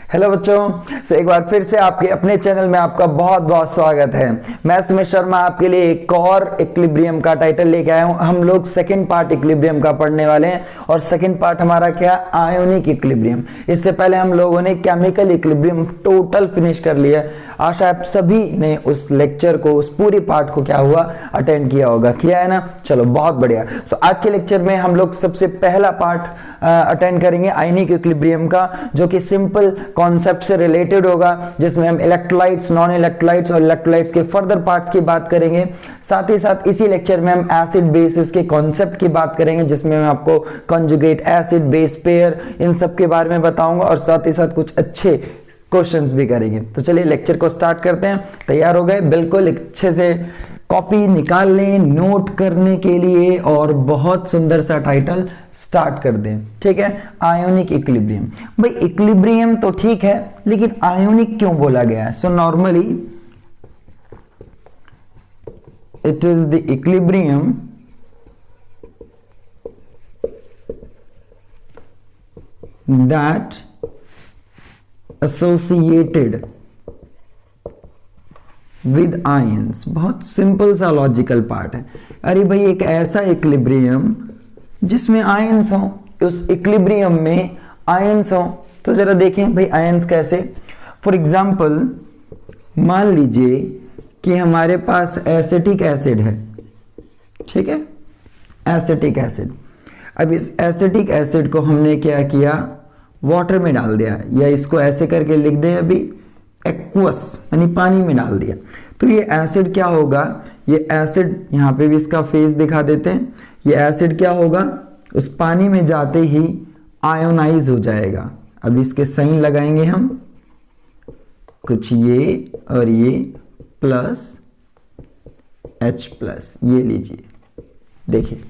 Hello बच्चों, एक बार फिर से आपके अपने चैनल में आपका बहुत बहुत स्वागत है। मैं सुमित शर्मा आपके लिए एक और इक्विलिब्रियम का टाइटल लेके आया हूं। हम लोग सेकंड पार्ट इक्विलिब्रियम का पढ़ने वाले हैं और सेकंड पार्ट हमारा क्या, आयोनिक इक्विलिब्रियम। इससे पहले हम लोगों ने केमिकल इक्विलिब्रियम टोटल फिनिश कर लिया। आशा आप सभी ने उस लेक्चर को, उस पूरी पार्ट को क्या हुआ, अटेंड किया होगा। किया है ना? चलो बहुत बढ़िया। आज के लेक्चर में हम लोग सबसे पहला पार्ट अटेंड करेंगे आयनिक इक्विलिब्रियम का, जो कि सिंपल कॉन्सेप्ट से रिलेटेड होगा, जिसमें हम इलेक्ट्रोलाइट्स, नॉन इलेक्ट्रोलाइट्स और इलेक्ट्रोलाइट्स के फर्दर पार्ट्स की बात करेंगे। साथ ही साथ इसी लेक्चर में हम एसिड बेसिस के कॉन्सेप्ट की बात करेंगे, जिसमें मैं आपको कंजुगेट एसिड बेस पेयर इन सब के बारे में बताऊंगा और साथ ही साथ कुछ अच्छे क्वेश्चंस भी करेंगे। तो चलिए लेक्चर को स्टार्ट करते हैं। तैयार हो गए? बिल्कुल अच्छे से कॉपी निकाल लें नोट करने के लिए और बहुत सुंदर सा टाइटल स्टार्ट कर दें। ठीक है, आयोनिक इक्विलिब्रियम। भाई इक्विलिब्रियम तो ठीक है, लेकिन आयोनिक क्यों बोला गया है? So normally it is the equilibrium that associated with ions। बहुत सिंपल सा लॉजिकल पार्ट है। अरे भाई एक ऐसा इक्विलिब्रियम जिसमें आयंस हो, उस इक्विलिब्रियम में आयंस हो, तो जरा देखें भाई आयंस कैसे। फॉर एग्जांपल मान लीजिए कि हमारे पास एसिटिक एसिड है। ठीक है, एसिटिक एसिड। अब इस एसिटिक एसिड को हमने क्या किया, वाटर में डाल दिया, या इसको ऐसे करके लिख दें अभी, एक्वस यानी पानी में डाल दिया। तो ये एसिड क्या होगा, ये एसिड यहां पे भी इसका फेस दिखा देते हैं। ये एसिड क्या होगा, उस पानी में जाते ही आयोनाइज हो जाएगा। अब इसके साइन लगाएंगे हम, कुछ ये और ये प्लस H प्लस, ये लीजिए देखिए।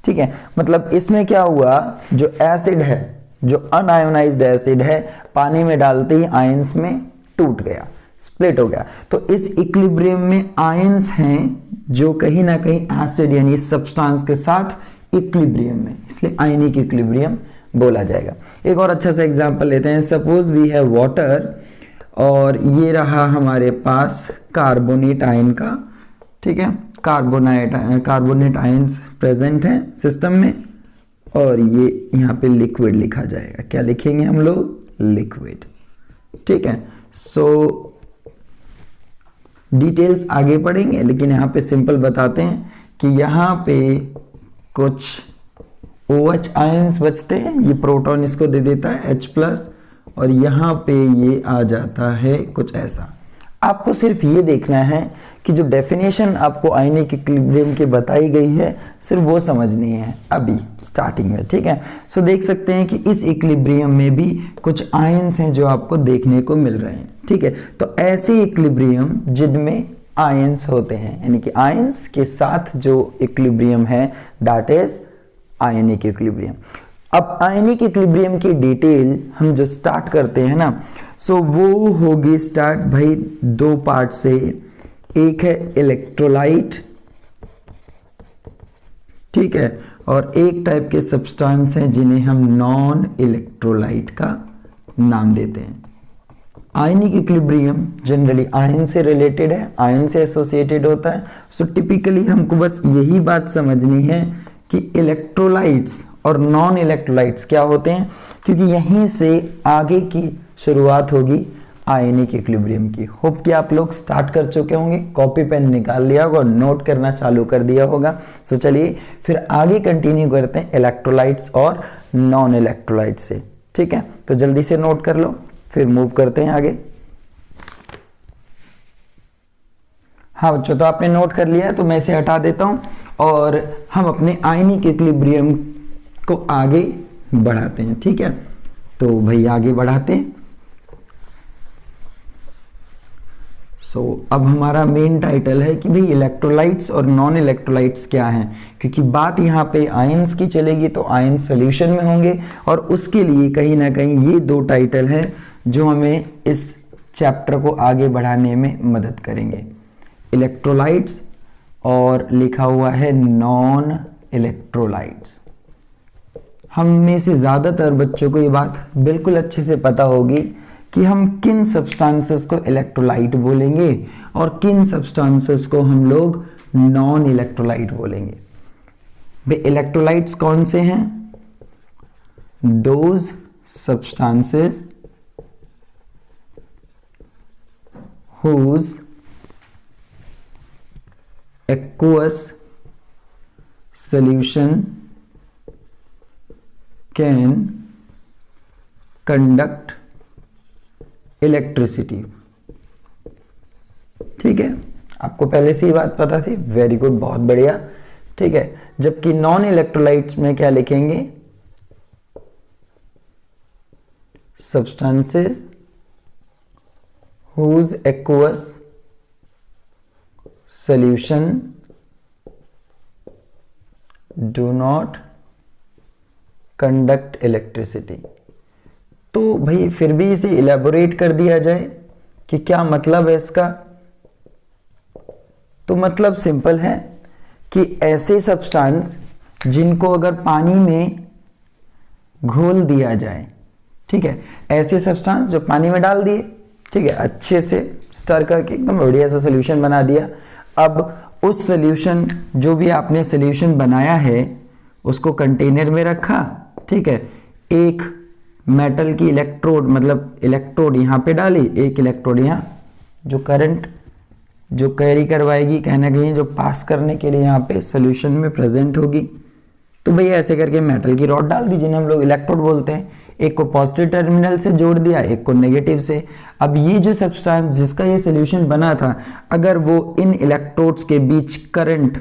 ठीक है, मतलब इसमें क्या हुआ, जो एसिड है, जो अनआयोनाइज्ड एसिड है, पानी में डालते ही आयंस में टूट गया, स्प्लिट हो गया। तो इस इक्विलिब्रियम में आयंस हैं जो कहीं ना कहीं एसिड यानी सब्सटेंस के साथ इक्विलिब्रियम में, इसलिए आयनिक इक्विलिब्रियम बोला जाएगा। एक और अच्छा सा एग्जांपल लेते हैं। सपोज वी हैव वाटर और ये रहा हमारे पास कार्बोनेट आयन का। ठीक है, कार्बोनेट आयंस प्रेजेंट है सिस्टम में, और ये यहाँ पे लिक्विड लिखा जाएगा। क्या लिखेंगे हम लोग? लिक्विड। ठीक है, सो डिटेल्स आगे पढ़ेंगे, लेकिन यहाँ पे सिंपल बताते हैं कि यहाँ पे कुछ OH आयंस बचते हैं, ये प्रोटॉन इसको दे देता है H प्लस, और यहाँ पे ये आ जाता है कुछ ऐसा। आपको सिर्फ ये देखना है कि जो डेफिनेशन आपको आयनिक इक्विलिब्रियम की बताई गई है, सिर्फ वो समझनी है अभी स्टार्टिंग में। ठीक है, सो देख सकते हैं कि इस इक्विलिब्रियम में भी कुछ आयंस हैं जो आपको देखने को मिल रहे हैं। ठीक है, तो ऐसे इक्विलिब्रियम जिनमें आयंस होते हैं, यानी कि आयंस के साथ जो इक्विलिब्रियम है, दैट इज आयनिक इक्विलिब्रियम। अब आयनिक इक्विलिब्रियम की डिटेल हम जो स्टार्ट करते हैं ना, सो वो होगी स्टार्ट भाई दो पार्ट से। एक है इलेक्ट्रोलाइट, ठीक है, और एक टाइप के सब्सटेंस हैं जिन्हें हम नॉन इलेक्ट्रोलाइट का नाम देते हैं। आयनिक इक्विलिब्रियम जनरली आयन से रिलेटेड है, आयन से एसोसिएटेड होता है। सो टिपिकली हमको बस यही बात समझनी है कि इलेक्ट्रोलाइट्स और नॉन इलेक्ट्रोलाइट्स क्या होते हैं, क्योंकि यहीं से आगे की शुरुआत होगी आयनिक इक्विलिब्रियम की। होप कि आप लोग स्टार्ट कर चुके होंगे, कॉपी पेन निकाल लिया होगा और नोट करना चालू कर दिया होगा। सो चलिए फिर आगे कंटिन्यू करते हैं इलेक्ट्रोलाइट्स और नॉन इलेक्ट्रोलाइट्स से। ठीक है, तो जल्दी से नोट कर लो, फिर मूव करते हैं आगे। हाँ बच्चों, तो आपने नोट कर लिया है, तो मैं इसे हटा देता हूं और हम अपने आयनिक इक्विलिब्रियम को आगे बढ़ाते हैं। ठीक है, तो भाई आगे बढ़ाते हैं। अब हमारा मेन टाइटल है कि भाई इलेक्ट्रोलाइट्स और नॉन इलेक्ट्रोलाइट्स क्या हैं, क्योंकि बात यहाँ पे आयंस की चलेगी तो आयंस सॉल्यूशन में होंगे, और उसके लिए कहीं ना कहीं ये दो टाइटल हैं जो हमें इस चैप्टर को आगे बढ़ाने में मदद करेंगे। इलेक्ट्रोलाइट्स और लिखा हुआ है नॉन इलेक्ट्रोलाइट्स। हम में से ज़्यादातर बच्चों को ये बात बिल्कुल अच्छे से पता होगी कि हम किन सब्सटेंसेस को इलेक्ट्रोलाइट बोलेंगे और किन सब्सटेंसेस को हम लोग नॉन इलेक्ट्रोलाइट बोलेंगे। भाई इलेक्ट्रोलाइट्स कौन से हैं? Those substances whose aqueous solution can conduct electricity। ठीक है, आपको पहले से ही बात पता थी, वेरी गुड, बहुत बढ़िया। ठीक है, जबकि नॉन इलेक्ट्रोलाइट्स में क्या लिखेंगे? Substances whose aqueous solution do not conduct electricity। तो भाई फिर भी इसे इलेबोरेट कर दिया जाए कि क्या मतलब है इसका। तो मतलब सिंपल है कि ऐसे सब्सटेंस जिनको अगर पानी में घोल दिया जाए, ठीक है, ऐसे सब्सटेंस जो पानी में डाल दिए, ठीक है, अच्छे से स्टर करके एकदम बढ़िया सा सोल्यूशन बना दिया। अब उस सोल्यूशन, जो भी आपने सोल्यूशन बनाया है, उसको कंटेनर में रखा, ठीक है, एक मेटल की इलेक्ट्रोड, मतलब इलेक्ट्रोड यहाँ पे डाली, एक इलेक्ट्रोड यहाँ, जो करंट जो कैरी करवाएगी, कहना कहीं जो पास करने के लिए यहाँ पे सोल्यूशन में प्रेजेंट होगी। तो भैया ऐसे करके मेटल की रॉड डाल दी, जिन्हें हम लोग इलेक्ट्रोड बोलते हैं। एक को पॉजिटिव टर्मिनल से जोड़ दिया, एक को नेगेटिव से। अब ये जो सब्सटेंस जिसका ये सोल्यूशन बना था, अगर वो इन इलेक्ट्रोड्स के बीच करंट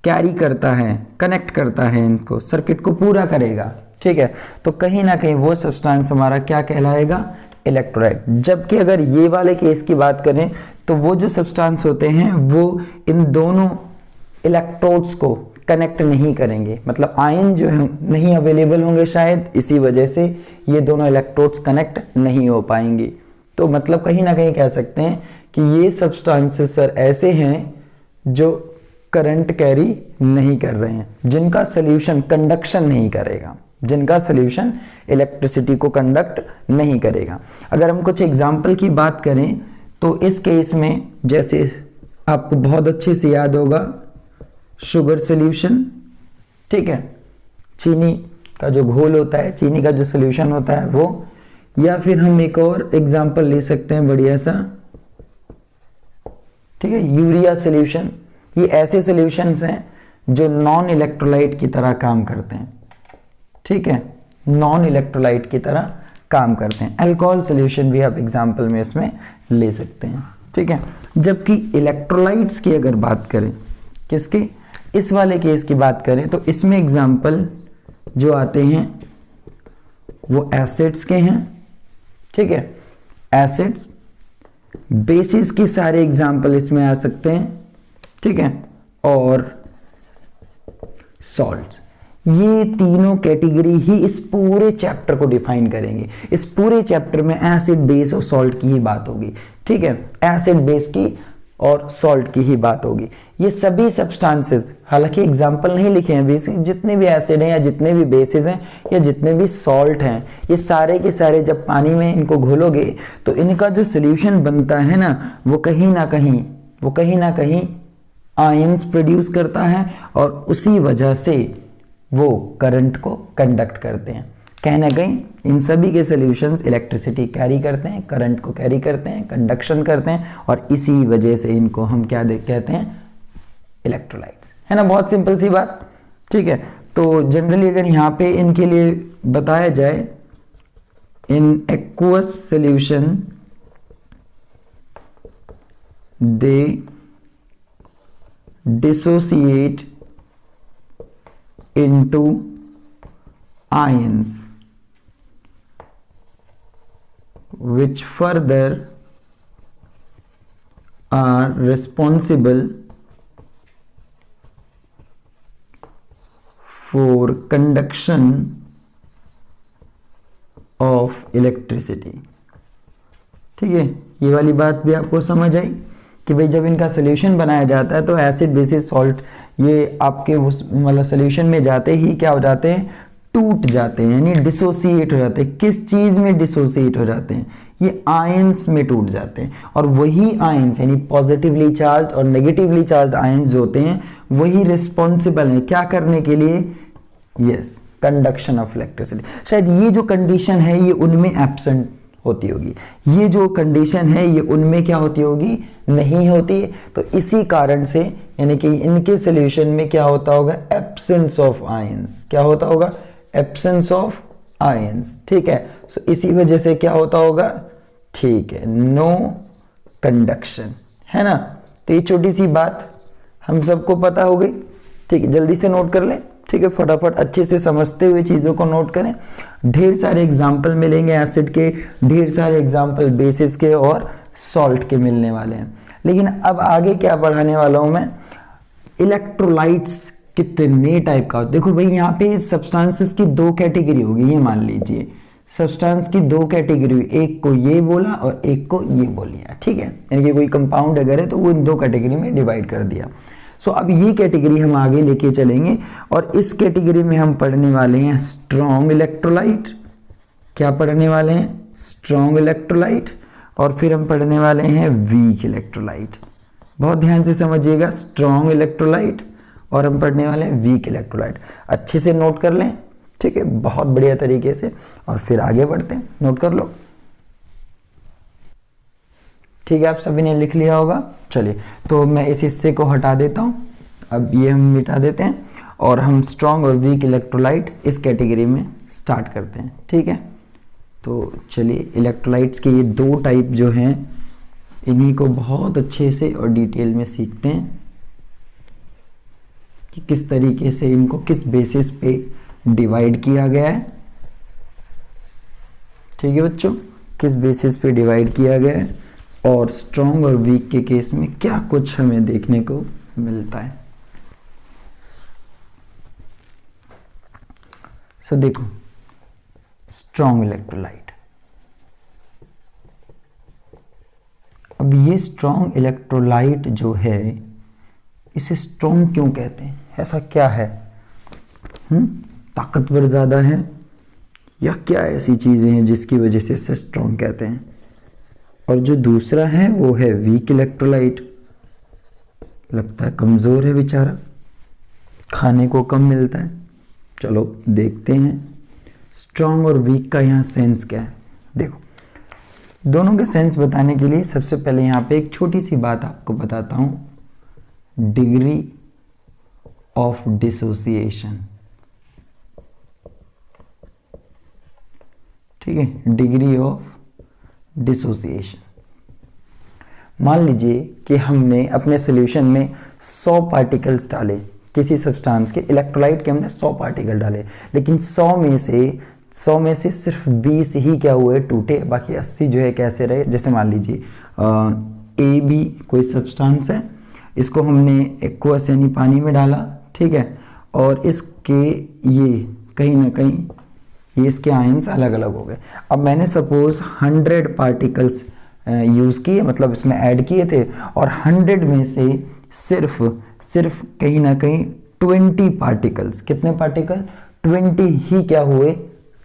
कैरी करता है, कनेक्ट करता है, इनको सर्किट को पूरा करेगा, ठीक है, तो कहीं ना कहीं वो सब्सटेंस हमारा क्या कहलाएगा? इलेक्ट्रोलाइट। जबकि अगर ये वाले केस की बात करें तो वो जो सब्सटेंस होते हैं वो इन दोनों इलेक्ट्रोड्स को कनेक्ट नहीं करेंगे, मतलब आयन जो है नहीं अवेलेबल होंगे शायद, इसी वजह से ये दोनों इलेक्ट्रोड्स कनेक्ट नहीं हो पाएंगे। तो मतलब कहीं ना कहीं कह सकते हैं कि ये सब्सटेंसेस सर ऐसे हैं जो करंट कैरी नहीं कर रहे हैं, जिनका सोल्यूशन कंडक्शन नहीं करेगा, जिनका सोल्यूशन इलेक्ट्रिसिटी को कंडक्ट नहीं करेगा। अगर हम कुछ एग्जाम्पल की बात करें तो इस केस में जैसे आपको बहुत अच्छे से याद होगा शुगर सोल्यूशन, ठीक है, चीनी का जो घोल होता है, चीनी का जो सोल्यूशन होता है वो, या फिर हम एक और एग्जाम्पल ले सकते हैं बढ़िया सा, ठीक है, यूरिया सोल्यूशन। ये ऐसे सोल्यूशंस हैं जो नॉन इलेक्ट्रोलाइट की तरह काम करते हैं, ठीक है, नॉन इलेक्ट्रोलाइट की तरह काम करते हैं। अल्कोहल सोल्यूशन भी आप एग्जाम्पल में इसमें ले सकते हैं, ठीक है। जबकि इलेक्ट्रोलाइट्स की अगर बात करें, किसकी? इस वाले केस की बात करें तो इसमें एग्जाम्पल जो आते हैं वो एसिड्स के हैं, ठीक है, एसिड्स, बेसिस की सारे एग्जाम्पल इसमें आ सकते हैं, ठीक है, और सॉल्ट। ये तीनों कैटेगरी ही इस पूरे चैप्टर को डिफाइन करेंगे। इस पूरे चैप्टर में एसिड, बेस और सॉल्ट की ही बात होगी, ठीक है, एसिड, बेस की और सॉल्ट की ही बात होगी। ये सभी सब्सटेंसेस, हालांकि एग्जाम्पल नहीं लिखे हैं, बेसिक जितने भी एसिड हैं या जितने भी बेसिस हैं या जितने भी सॉल्ट हैं, ये सारे के सारे जब पानी में इनको घोलोगे तो इनका जो सोल्यूशन बनता है ना, वो कहीं ना कहीं आयंस प्रोड्यूस करता है और उसी वजह से वो करंट को कंडक्ट करते हैं। कहना कहीं इन सभी के सॉल्यूशंस इलेक्ट्रिसिटी कैरी करते हैं, करंट को कैरी करते हैं, कंडक्शन करते हैं, और इसी वजह से इनको हम क्या कहते हैं? इलेक्ट्रोलाइट्स, है ना। बहुत सिंपल सी बात, ठीक है। तो जनरली अगर यहाँ पे इनके लिए बताया जाए, in aqueous solution they dissociate into ions which further are responsible for conduction of electricity। ठीक है, ये वाली बात भी आपको समझ आई कि भाई जब इनका सोल्यूशन बनाया जाता है तो एसिड, बेसिस, सॉल्ट ये आपके उस मतलब सोल्यूशन में जाते ही क्या हो जाते हैं? टूट जाते हैं, यानी डिसोसिएट हो जाते हैं। किस चीज में डिसोसिएट हो जाते हैं? ये आयंस में टूट जाते हैं। और वही आयंस यानी पॉजिटिवली चार्ज और नेगेटिवली चार्ज आयंस जो होते हैं वही रिस्पॉन्सिबल हैं क्या करने के लिए? Yes, conduction of electricity. शायद ये जो कंडीशन है ये उनमें एब्सेंट होती होगी, ये जो कंडीशन है ये उनमें क्या होती होगी? नहीं होती है। तो इसी कारण से यानी कि इनके सॉल्यूशन में क्या होता होगा? Absence of ions. क्या होता होगा? Absence of ions. ठीक है, सो इसी वजह से क्या होता होगा? ठीक है, नो कंडक्शन, है ना। तो ये छोटी सी बात हम सबको पता हो गई। ठीक है, जल्दी से नोट कर ले। ठीक है, फटाफट अच्छे से समझते हुए चीजों को नोट करें। ढेर सारे एग्जाम्पल मिलेंगे एसिड के, ढेर सारे एग्जाम्पल बेसिस के और सॉल्ट के मिलने वाले हैं। लेकिन अब आगे क्या पढ़ाने वाला हूं मैं? इलेक्ट्रोलाइट्स कितने टाइप का? देखो भाई, यहाँ पे सब्सटेंसेस की दो कैटेगरी होगी। ये मान लीजिए सब्सटेंस की दो कैटेगरी, एक को ये बोला और एक को ये बोल लिया। ठीक है, यानी कि कोई कंपाउंड अगर है तो वो इन दो कैटेगरी में डिवाइड कर दिया। सो अब ये कैटेगरी हम आगे लेके चलेंगे और इस कैटेगरी में हम पढ़ने वाले हैं स्ट्रॉन्ग इलेक्ट्रोलाइट। क्या पढ़ने वाले हैं? Strong electrolyte. और फिर हम पढ़ने वाले हैं वीक इलेक्ट्रोलाइट। बहुत ध्यान से समझिएगा, स्ट्रॉन्ग इलेक्ट्रोलाइट और हम पढ़ने वाले हैं वीक इलेक्ट्रोलाइट। अच्छे से नोट कर लें, ठीक है, बहुत बढ़िया तरीके से, और फिर आगे बढ़ते हैं। नोट कर लो, ठीक है, आप सभी ने लिख लिया होगा। चलिए, तो मैं इस हिस्से को हटा देता हूं, अब ये हम मिटा देते हैं और हम स्ट्रॉन्ग और वीक इलेक्ट्रोलाइट इस कैटेगरी में स्टार्ट करते हैं। ठीक है, तो चलिए, इलेक्ट्रोलाइट्स के ये दो टाइप जो हैं इन्हीं को बहुत अच्छे से और डिटेल में सीखते हैं कि किस तरीके से इनको किस बेसिस पे डिवाइड किया गया है। ठीक है बच्चों, किस बेसिस पे डिवाइड किया गया है और स्ट्रॉन्ग और वीक के केस में क्या कुछ हमें देखने को मिलता है। सो देखो, स्ट्रॉन्ग इलेक्ट्रोलाइट। अब ये स्ट्रॉन्ग इलेक्ट्रोलाइट जो है, इसे स्ट्रॉन्ग क्यों कहते हैं? ऐसा क्या है? ताकतवर ज्यादा है या क्या ऐसी चीजें हैं जिसकी वजह से इसे स्ट्रॉन्ग कहते हैं? और जो दूसरा है वो है वीक इलेक्ट्रोलाइट। लगता है कमजोर है बेचारा, खाने को कम मिलता है। चलो देखते हैं स्ट्रॉन्ग और वीक का यहाँ सेंस क्या है। देखो, दोनों के सेंस बताने के लिए सबसे पहले यहाँ पे एक छोटी सी बात आपको बताता हूं, डिग्री ऑफ डिसोसिएशन। ठीक है, डिग्री ऑफ डिसोसिएशन। मान लीजिए कि हमने अपने सॉल्यूशन में 100 पार्टिकल्स डाले किसी सब्सटेंस के, इलेक्ट्रोलाइट के हमने 100 पार्टिकल डाले, लेकिन 100 में से सिर्फ 20 ही क्या हुए? टूटे। बाकी 80 जो है कैसे रहे? जैसे मान लीजिए ए बी कोई सब्सटेंस है, इसको हमने एक्वस यानी पानी में डाला, ठीक है, और इसके ये कहीं ना कहीं ये इसके आयंस अलग अलग हो गए। अब मैंने सपोज 100 पार्टिकल्स यूज किए, मतलब इसमें ऐड किए थे, और 100 में से सिर्फ कहीं ना कहीं 20 पार्टिकल्स, कितने पार्टिकल? 20 ही क्या हुए?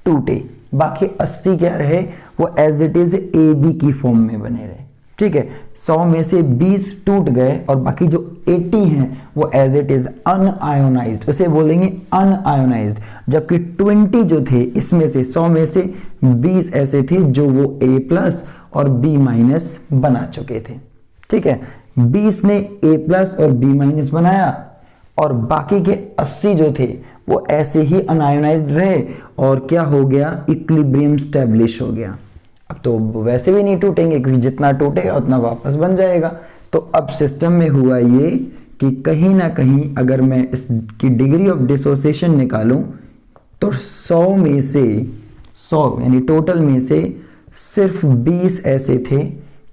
टूटे। बाकी 80 क्या रहे? वो as it is A B की फॉर्म में बने रहे। ठीक है, 100 में से 20 टूट गए और बाकी जो 80 हैं वो एज इट इज अनआयोनाइज्ड, उसे बोलेंगे अनआयोनाइज्ड। जबकि 20 जो थे इसमें से 100 में से 20 ऐसे थे जो वो A+ और B- बना चुके थे। ठीक है, 20 ने A+ और B- बनाया और बाकी के 80 जो थे वो ऐसे ही अनआयोनाइज्ड रहे और क्या हो गया? इक्विलिब्रियम स्टैब्लिश हो गया। अब तो वैसे भी नहीं टूटेंगे क्योंकि जितना टूटेगा उतना वापस बन जाएगा। तो अब सिस्टम में हुआ ये कि कहीं ना कहीं अगर मैं इसकी डिग्री ऑफ डिसोसिएशन निकालूं तो 100 में से 100 यानी टोटल में से सिर्फ 20 ऐसे थे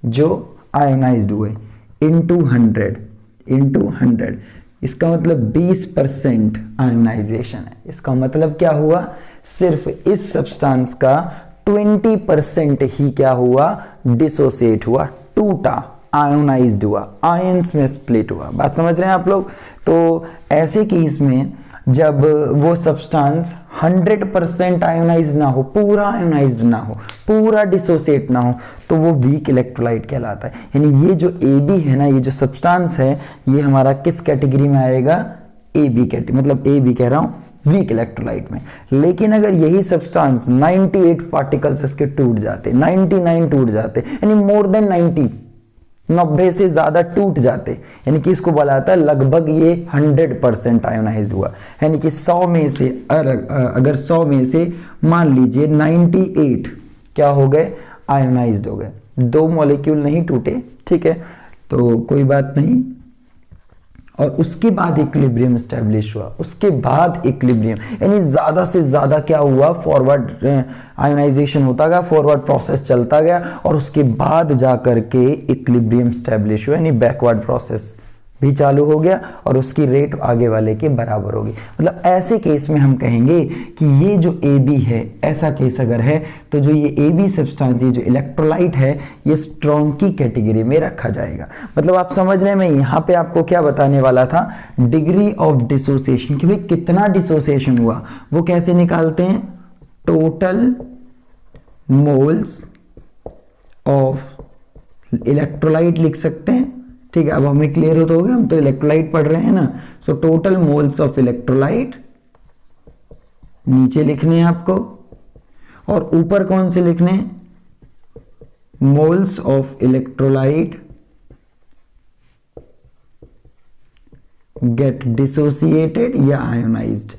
जो आयोनाइज्ड हुए इनटू 100। इसका मतलब 20% आयोनाइजेशन है। इसका मतलब क्या हुआ? सिर्फ इस सब्सटेंस का 20% ही क्या हुआ? डिसोसिएट हुआ, टूटा, आयोनाइज्ड हुआ, आयंस में स्प्लिट हुआ। बात समझ रहे हैं आप लोग? तो ऐसे केस में जब वो सब्सटेंस 100% आयोनाइज ना हो, पूरा आयोनाइज्ड ना हो, पूरा डिसोसिएट ना हो, तो वो वीक इलेक्ट्रोलाइट कहलाता है। यानी ये जो AB है ना, ये जो सब्सटेंस है, ये हमारा किस कैटेगरी में आएगा? AB कैटेगरी, मतलब AB कह रहा हूं वीक इलेक्ट्रोलाइट में। लेकिन अगर यही सब्सटेंस 98 पार्टिकल्स इसके टूट जाते, 99 टूट जाते, यानी मोर देन 90 से ज्यादा टूट जाते, यानी कि इसको बोला जाता है लगभग ये 100% आयोनाइज्ड हुआ। यानी कि 100 में से अगर 100 में से मान लीजिए 98 क्या हो गए? आयोनाइज्ड हो गए, 2 मॉलिक्यूल नहीं टूटे, ठीक है, तो कोई बात नहीं। और उसके बाद इक्विलिब्रियम स्टैब्लिश हुआ, उसके बाद इक्विलिब्रियम, यानी ज्यादा से ज्यादा क्या हुआ? फॉरवर्ड आयोनाइजेशन होता गया, फॉरवर्ड प्रोसेस चलता गया, और उसके बाद जाकर के इक्विलिब्रियम स्टैब्लिश हुआ, यानी बैकवर्ड प्रोसेस भी चालू हो गया और उसकी रेट आगे वाले के बराबर होगी। मतलब ऐसे केस में हम कहेंगे कि ये जो AB है, ऐसा केस अगर है तो जो ये AB सब्सटेंस, ये जो इलेक्ट्रोलाइट है, ये स्ट्रॉन्ग की कैटेगरी में रखा जाएगा। मतलब आप समझ रहे हैं, मैं यहाँ पे आपको क्या बताने वाला था? डिग्री ऑफ डिसोसिएशन, कि भाई कितना डिसोसिएशन हुआ, वो कैसे निकालते हैं? टोटल मोल्स ऑफ इलेक्ट्रोलाइट लिख सकते हैं, ठीक है। अब हमें क्लियर हो तो गया, हम तो इलेक्ट्रोलाइट पढ़ रहे हैं ना। So total moles of electrolyte नीचे लिखने हैं आपको, और ऊपर कौन से लिखने हैं? Moles of electrolyte get dissociated या आयोनाइज्ड,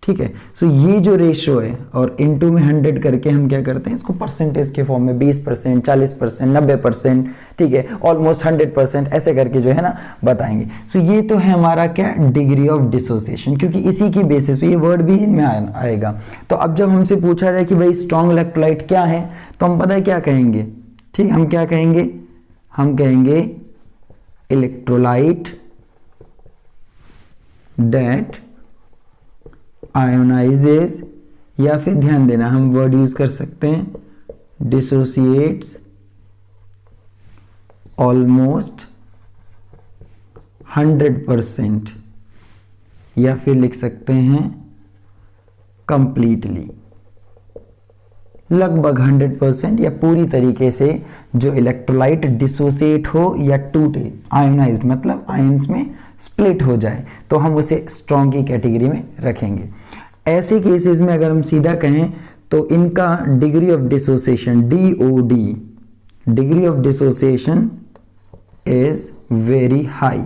ठीक है। सो ये जो रेशियो है, और इनटू में 100 करके हम क्या करते हैं? इसको परसेंटेज के फॉर्म में 20%, 40%, 90%, ठीक है, ऑलमोस्ट 100%, ऐसे करके जो है ना बताएंगे। सो ये तो है हमारा क्या? डिग्री ऑफ डिसोसिएशन, क्योंकि इसी की बेसिस पे ये वर्ड भी इनमें आएगा। तो अब जब हमसे पूछा जाए कि भाई स्ट्रॉन्ग इलेक्ट्रोलाइट क्या है, तो हम पता है क्या कहेंगे? ठीक, हम क्या कहेंगे? हम कहेंगे इलेक्ट्रोलाइट दैट आयोनाइजेस, या फिर ध्यान देना हम वर्ड यूज कर सकते हैं डिसोसिएट्स ऑलमोस्ट 100%, या फिर लिख सकते हैं कंप्लीटली, लगभग 100% या पूरी तरीके से जो इलेक्ट्रोलाइट डिसोसिएट हो या टूटे, आयोनाइज्ड मतलब आयंस में स्प्लिट हो जाए, तो हम उसे स्ट्रॉन्ग की कैटेगरी में रखेंगे। ऐसे केसेस में अगर हम सीधा कहें तो इनका degree of dissociation, DOD, degree of dissociation is very high.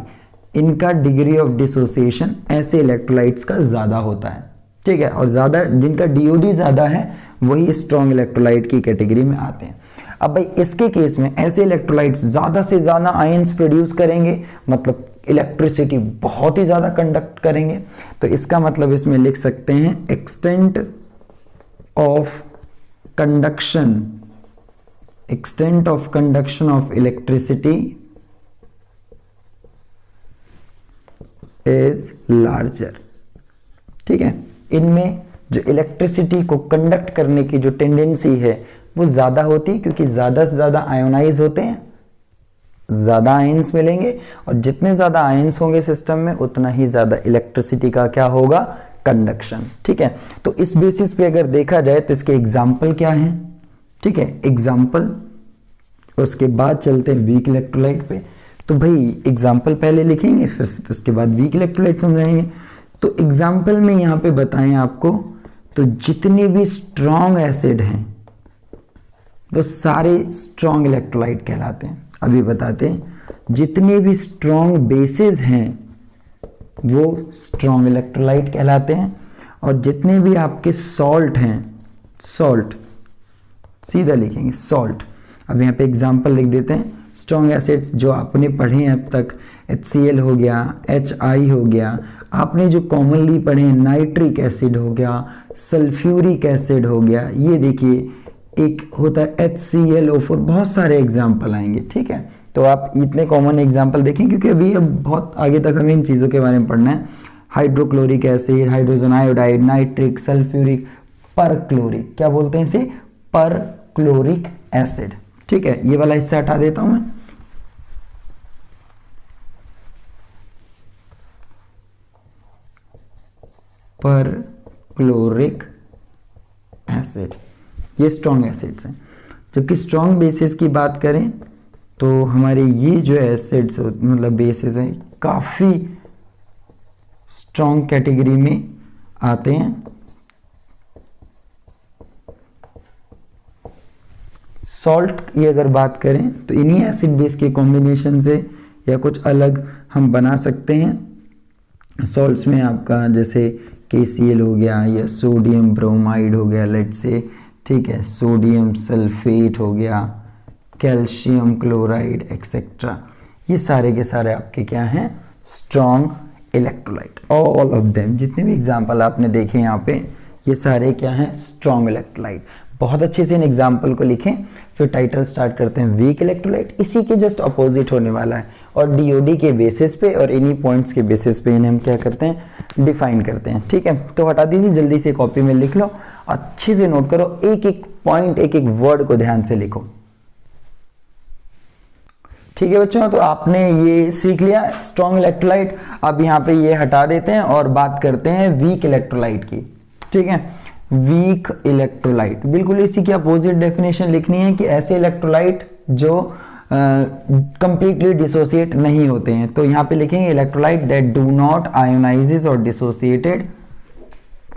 इनका डिग्री ऑफ डिसोसिएशन ऐसे इलेक्ट्रोलाइट्स का ज्यादा होता है, ठीक है, और ज्यादा जिनका DOD ज्यादा है वही स्ट्रॉन्ग इलेक्ट्रोलाइट की कैटेगरी में आते हैं। अब भाई इसके केस में ऐसे इलेक्ट्रोलाइट्स ज्यादा से ज्यादा आयंस प्रोड्यूस करेंगे, मतलब इलेक्ट्रिसिटी बहुत ही ज्यादा कंडक्ट करेंगे, तो इसका मतलब इसमें लिख सकते हैं extent of conduction, extent of conduction of electricity is larger, ठीक है। इनमें जो इलेक्ट्रिसिटी को कंडक्ट करने की जो टेंडेंसी है वो ज्यादा होती है, क्योंकि ज्यादा से ज्यादा आयोनाइज होते हैं, ज्यादा आयंस मिलेंगे, और जितने ज्यादा आयंस होंगे सिस्टम में उतना ही ज्यादा इलेक्ट्रिसिटी का क्या होगा? कंडक्शन, ठीक है। तो इस बेसिस पे अगर देखा जाए तो इसके एग्जाम्पल क्या हैं, ठीक है, एग्जाम्पल, उसके बाद चलते हैं वीक इलेक्ट्रोलाइट पे। तो भाई एग्जाम्पल पहले लिखेंगे, फिर उसके बाद वीक इलेक्ट्रोलाइट समझाएंगे। तो एग्जाम्पल में यहां पे बताएं आपको, तो जितने भी स्ट्रॉन्ग एसिड हैं वो सारे स्ट्रॉन्ग इलेक्ट्रोलाइट कहलाते हैं। अभी बताते हैं, जितने भी स्ट्रॉन्ग बेसेस हैं वो स्ट्रॉन्ग इलेक्ट्रोलाइट कहलाते हैं, और जितने भी आपके सॉल्ट हैं, सॉल्ट सीधा लिखेंगे सॉल्ट। अब यहाँ पे एग्जांपल लिख देते हैं, स्ट्रॉन्ग एसिड्स जो आपने पढ़े हैं अब तक, HCl हो गया, HI हो गया, आपने जो कॉमनली पढ़े हैं नाइट्रिक एसिड हो गया, सल्फ्यूरिक एसिड हो गया, ये देखिए एक होता है HClO4, बहुत सारे एग्जाम्पल आएंगे, ठीक है। तो आप इतने कॉमन एग्जाम्पल देखें, क्योंकि अभी अब बहुत आगे तक हमें इन चीज़ों के बारे में पढ़ना है। Hydrochloric acid, hydrogen iodide, nitric, sulphuric, perchloric, क्या बोलते हैं इसे? परक्लोरिक एसिड, ठीक है। ये वाला हिस्सा हटा देता हूं मैं। पर क्लोरिक एसिड, ये स्ट्रॉन्ग एसिड्स हैं। जबकि स्ट्रॉन्ग बेसिस की बात करें तो हमारे ये जो एसिड्स मतलब बेसिस हैं काफ़ी स्ट्रॉन्ग कैटेगरी में आते हैं। सॉल्ट की अगर बात करें तो इन्हीं एसिड बेस के कॉम्बिनेशन से या कुछ अलग हम बना सकते हैं। सॉल्ट्स में आपका जैसे KCl हो गया या सोडियम ब्रोमाइड हो गया लेट से, ठीक है, सोडियम सल्फेट हो गया, कैल्शियम क्लोराइड एक्सेट्रा, ये सारे के सारे आपके क्या हैं, strong electrolyte. All of them, जितने भी एग्जाम्पल आपने देखे यहाँ पे, ये सारे क्या हैं, स्ट्रॉन्ग इलेक्ट्रोलाइट। बहुत अच्छे से इन एग्जाम्पल को लिखें। फिर टाइटल स्टार्ट करते हैं वीक इलेक्ट्रोलाइट, इसी के जस्ट अपोजिट होने वाला है और DOD के बेसिस पे और इन्हीं पॉइंट्स के बेसिस पे इन्हें हम क्या करते हैं, डिफाइन करते हैं। ठीक है, तो हटा दीजिए, जल्दी से कॉपी में लिख लो, अच्छे से नोट करो, एक एक पॉइंट एक एक वर्ड को ध्यान से लिखो। ठीक है बच्चों, तो आपने ये सीख लिया स्ट्रॉन्ग इलेक्ट्रोलाइट। अब यहाँ पे ये हटा देते हैं और बात करते हैं वीक इलेक्ट्रोलाइट की। ठीक है, वीक इलेक्ट्रोलाइट बिल्कुल इसी की अपोजिट डेफिनेशन लिखनी है कि ऐसे इलेक्ट्रोलाइट जो कंप्लीटली डिसोसिएट नहीं होते हैं। तो यहाँ पे लिखेंगे electrolyte that do not ionises और डिसोसिएटेड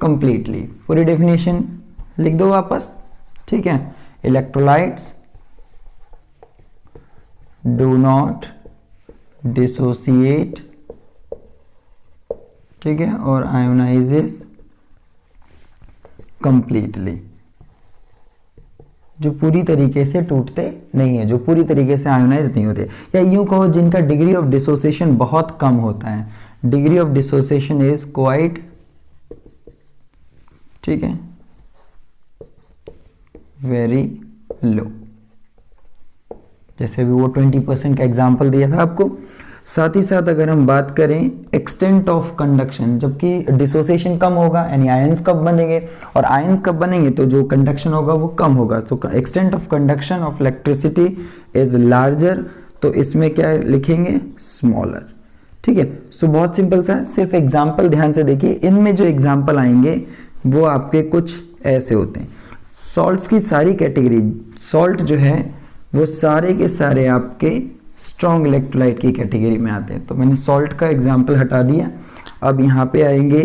कंप्लीटली। पूरी डेफिनेशन लिख दो वापस। ठीक है, इलेक्ट्रोलाइट्स डू नॉट डिसोसिएट, ठीक है, और आयोनाइजेस कंप्लीटली, जो पूरी तरीके से टूटते नहीं है, जो पूरी तरीके से आयोनाइज नहीं होते, या यूं कहो जिनका डिग्री ऑफ डिसोसिएशन बहुत कम होता है। Degree of dissociation is quite, ठीक है, वेरी लो। जैसे भी वो 20% का एग्जाम्पल दिया था आपको। साथ ही साथ अगर हम बात करें एक्सटेंट ऑफ कंडक्शन, जबकि डिसोसिएशन कम होगा यानी आयंस कब बनेंगे, और आयंस कब बनेंगे तो जो कंडक्शन होगा वो कम होगा। तो extent of conduction of electricity is larger, तो इसमें क्या लिखेंगे, स्मॉलर। ठीक है, सो बहुत सिंपल सा है, सिर्फ एग्जाम्पल ध्यान से देखिए। इनमें जो एग्जाम्पल आएंगे वो आपके कुछ ऐसे होते हैं। सॉल्ट्स की सारी कैटेगरी, सॉल्ट जो है वो सारे के सारे आपके स्ट्रॉन्ग इलेक्ट्रोलाइट की कैटेगरी में आते हैं। तो मैंने सॉल्ट का एग्जाम्पल हटा दिया। अब यहाँ पे आएंगे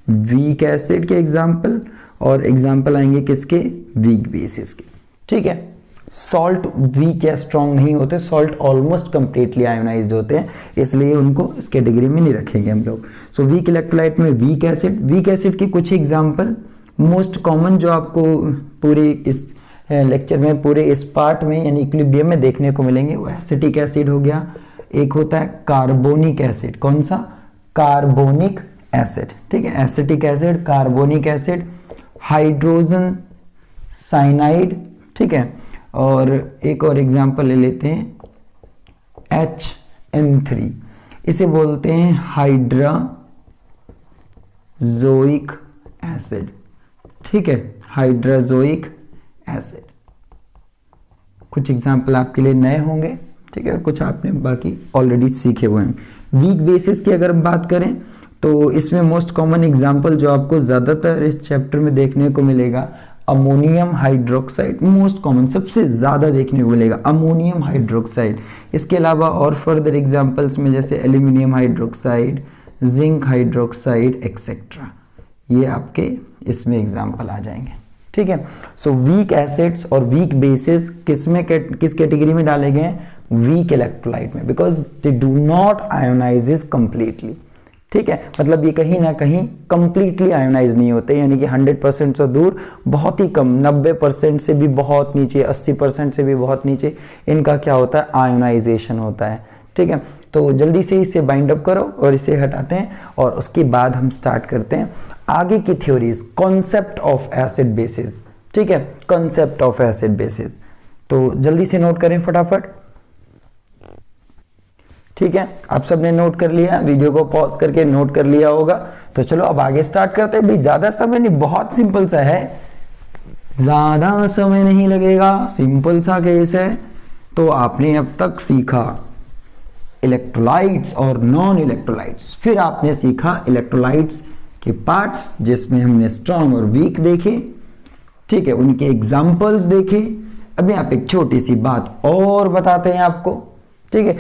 वीक एसिड के एग्जाम्पल, और एग्जाम्पल आएंगे किसके, वीक बेसिस के। ठीक है, सॉल्ट वीक या स्ट्रॉन्ग नहीं होते, सॉल्ट ऑलमोस्ट कंप्लीटली आयोनाइज्ड होते हैं, इसलिए उनको इस कैटेगरी में नहीं रखेंगे हम लोग। सो वीक इलेक्ट्रोलाइट में वीक एसिड, वीक एसिड के कुछ एग्जाम्पल मोस्ट कॉमन जो आपको पूरी इस लेक्चर में, पूरे इस पार्ट में यानी इक्विलिब्रियम में देखने को मिलेंगे, वो एसिटिक एसिड हो गया, एक होता है कार्बोनिक एसिड। कौन सा, कार्बोनिक एसिड। ठीक है, acetic acid, carbonic acid, hydrogen cyanide. ठीक है, और एक और एग्जांपल ले लेते हैं HN3, इसे बोलते हैं हाइड्राजोइक एसिड। ठीक है, हाइड्राजोइक एसिड। कुछ एग्जाम्पल आपके लिए नए होंगे, ठीक है, और कुछ आपने बाकी ऑलरेडी सीखे हुए हैं। वीक बेसिस की अगर हम बात करें तो इसमें मोस्ट कॉमन एग्जाम्पल जो आपको ज्यादातर इस चैप्टर में देखने को मिलेगा, अमोनियम हाइड्रोक्साइड। मोस्ट कॉमन, सबसे ज्यादा देखने को मिलेगा अमोनियम हाइड्रोक्साइड। इसके अलावा और फर्दर एग्जाम्पल्स में जैसे aluminium hydroxide, zinc hydroxide etcetera, ये आपके इसमें एग्जाम्पल आ जाएंगे। ठीक है, सो वीक एसिड्स और वीक बेसिस किस कैटेगरी में डाले गए हैं, वीक इलेक्ट्रोलाइट में, because they do not ionises completely. ठीक है, मतलब ये कहीं ना कहीं कंप्लीटली आयोनाइज नहीं होते, यानी कि 100% से दूर, बहुत ही कम, 90% से भी बहुत नीचे, 80% से भी बहुत नीचे इनका क्या होता है, आयोनाइजेशन होता है। ठीक है, तो जल्दी से इसे बाइंड अप करो और इसे हटाते हैं, और उसके बाद हम स्टार्ट करते हैं आगे की theories, concept of acid basis. ठीक है, कॉन्सेप्ट ऑफ एसिड बेसिस, तो जल्दी से नोट करें फटाफट। ठीक है, आप सबने नोट कर लिया, वीडियो को पॉज करके नोट कर लिया होगा। तो चलो अब आगे स्टार्ट करते हैं। भाई ज्यादा समय नहीं, बहुत सिंपल सा है, ज्यादा समय नहीं लगेगा, सिंपल सा केस है। तो आपने अब तक सीखा इलेक्ट्रोलाइट्स और नॉन इलेक्ट्रोलाइट्स, फिर आपने सीखा इलेक्ट्रोलाइट्स कि पार्ट्स जिसमें हमने स्ट्रॉन्ग और वीक देखे, ठीक है, उनके एग्जाम्पल्स देखे। अब यहाँ पे एक छोटी सी बात और बताते हैं आपको, ठीक है।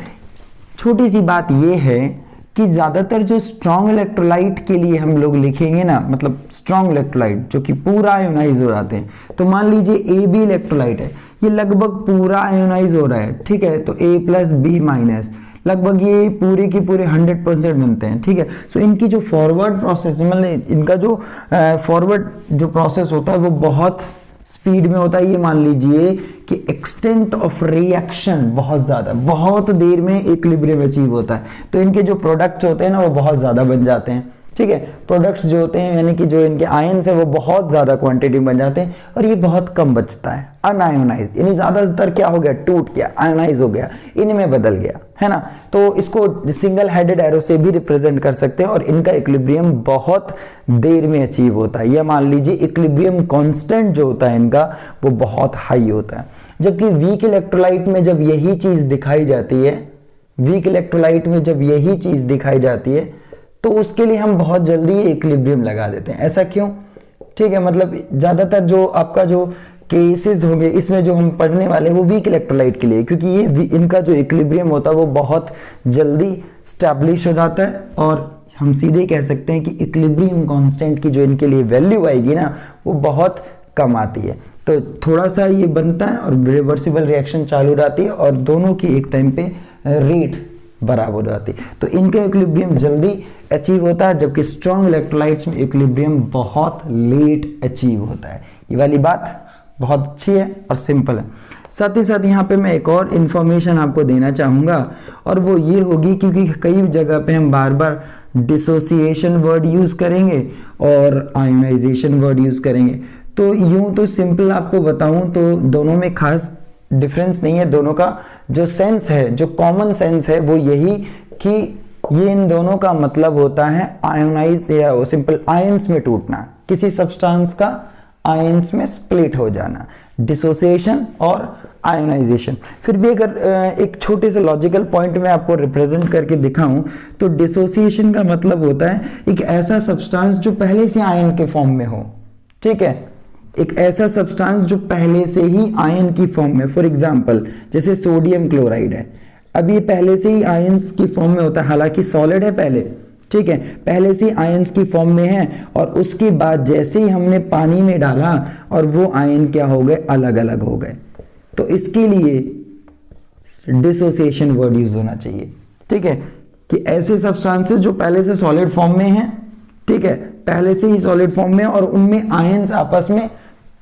छोटी सी बात ये है कि ज्यादातर जो स्ट्रॉन्ग इलेक्ट्रोलाइट के लिए हम लोग लिखेंगे ना, मतलब स्ट्रॉन्ग इलेक्ट्रोलाइट जो कि पूरा आयोनाइज हो जाते हैं, तो मान लीजिए ए बी इलेक्ट्रोलाइट है, ये लगभग पूरा आयोनाइज हो रहा है, ठीक है, तो A प्लस बी माइनस, लगभग ये पूरे के पूरे 100% बनते हैं, ठीक है। सो इनकी जो फॉरवर्ड प्रोसेस, मतलब इनका जो फॉरवर्ड जो प्रोसेस होता है वो बहुत स्पीड में होता है। ये मान लीजिए कि एक्सटेंट ऑफ रिएक्शन बहुत ज्यादा, बहुत देर में इक्विलिब्रियम अचीव होता है, तो इनके जो प्रोडक्ट्स होते हैं ना वो बहुत ज्यादा बन जाते हैं, ठीक है। प्रोडक्ट्स जो होते हैं यानी कि जो इनके आयंस है वो बहुत ज्यादा क्वांटिटी में बन जाते हैं, और ये बहुत कम बचता है अनआयोनाइज्ड, यानी ज्यादातर क्या हो गया, टूट गया, आयोनाइज हो गया, इनमें बदल गया, है ना। तो इसको सिंगल हेडेड एरो से भी रिप्रेजेंट कर सकते हैं, और इनका इक्विलिब्रियम बहुत देर में अचीव होता है। या मान लीजिए इक्विलिब्रियम कांस्टेंट जो होता है इनका वो बहुत हाई होता है। जबकि वीक इलेक्ट्रोलाइट में जब यही चीज दिखाई जाती है, वीक इलेक्ट्रोलाइट में जब यही चीज दिखाई जाती है तो उसके लिए हम बहुत जल्दी इक्विलिब्रियम लगा देते हैं। ऐसा क्यों, ठीक है, मतलब ज्यादातर जो आपका जो केसेस होंगे इसमें जो हम पढ़ने वाले वो वीक इलेक्ट्रोलाइट के लिए, क्योंकि ये इनका जो इक्विलिब्रियम होता है वो बहुत जल्दी स्टैब्लिश हो जाता है, और हम सीधे कह सकते हैं कि इक्विलिब्रियम कांस्टेंट की जो इनके लिए वैल्यू आएगी ना वो बहुत कम आती है। तो थोड़ा सा ये बनता है और रिवर्सिबल रिएक्शन चालू रहती है, और दोनों की एक टाइम पे रेट बराबर हो जाती है, तो इनका इक्विलिब्रियम जल्दी अचीव होता है, जबकि स्ट्रॉन्ग इलेक्ट्रोलाइट्स में इक्विलिब्रियम बहुत लेट अचीव होता है। ये वाली बात बहुत अच्छी है और सिंपल है। साथ ही साथ यहाँ पे मैं एक और इन्फॉर्मेशन आपको देना चाहूंगा, और वो ये होगी, क्योंकि कई जगह पे हम बार बार डिसोसिएशन वर्ड यूज करेंगे और आयोनाइजेशन वर्ड यूज करेंगे, तो यूं तो सिंपल आपको बताऊं तो दोनों में खास डिफरेंस नहीं है। दोनों का जो सेंस है, जो कॉमन सेंस है वो यही कि ये इन दोनों का मतलब होता है आयोनाइज या सिंपल आयंस में टूटना, किसी सब्सटेंस का आयंस में स्प्लिट हो जाना, डिसोसिएशन और आयोनाइजेशन। फिर भी अगर एक छोटे से लॉजिकल पॉइंट में आपको रिप्रेजेंट करके दिखाऊं तो डिसोसिएशन का मतलब होता है एक ऐसा सब्सटेंस जो पहले से आयन के फॉर्म में हो, ठीक है, एक ऐसा सब्सटेंस जो पहले से ही आयन की फॉर्म में, फॉर एग्जांपल जैसे सोडियम क्लोराइड है, अब ये पहले से ही आयंस की फॉर्म में होता है, हालांकि सॉलिड है पहले, ठीक है, पहले से आयंस की फॉर्म में है, और उसके बाद जैसे ही हमने पानी में डाला और वो आयन क्या हो गए, अलग अलग हो गए, तो इसके लिए डिसोसिएशन वर्ड यूज होना चाहिए, ठीक है, कि ऐसे सब्सटेंसेस जो पहले से सॉलिड फॉर्म में हैं, ठीक है, पहले से ही सॉलिड फॉर्म में, और उनमें आयंस आपस में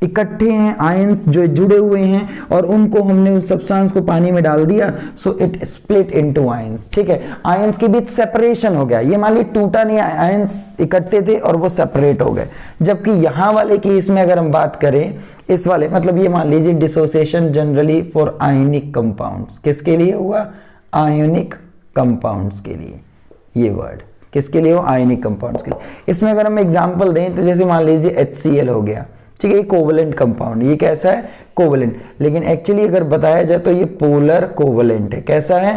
इकट्ठे हैं, आयंस जो जुड़े हुए हैं, और उनको हमने उस सब्सटेंस को पानी में डाल दिया, so it split into ions, ठीक है, आयंस के बीच सेपरेशन हो गया, ये मान ली टूटा नहीं, आयंस इकट्ठे थे और वो सेपरेट हो गए। जबकि यहां वाले केस में अगर हम बात करें, इस वाले मतलब ये मान लीजिए dissociation generally for ionic compounds, किसके लिए हुआ, आयोनिक कंपाउंड्स के लिए, ये वर्ड किसके लिए हो, आयनिक कंपाउंड्स के लिए। इसमें अगर हम एग्जांपल दें तो जैसे मान लीजिए HCl हो गया, ठीक है, ये कोवलेंट कंपाउंड, ये कैसा है, कोवलेंट, लेकिन एक्चुअली अगर बताया जाए तो ये पोलर कोवलेंट है। कैसा है,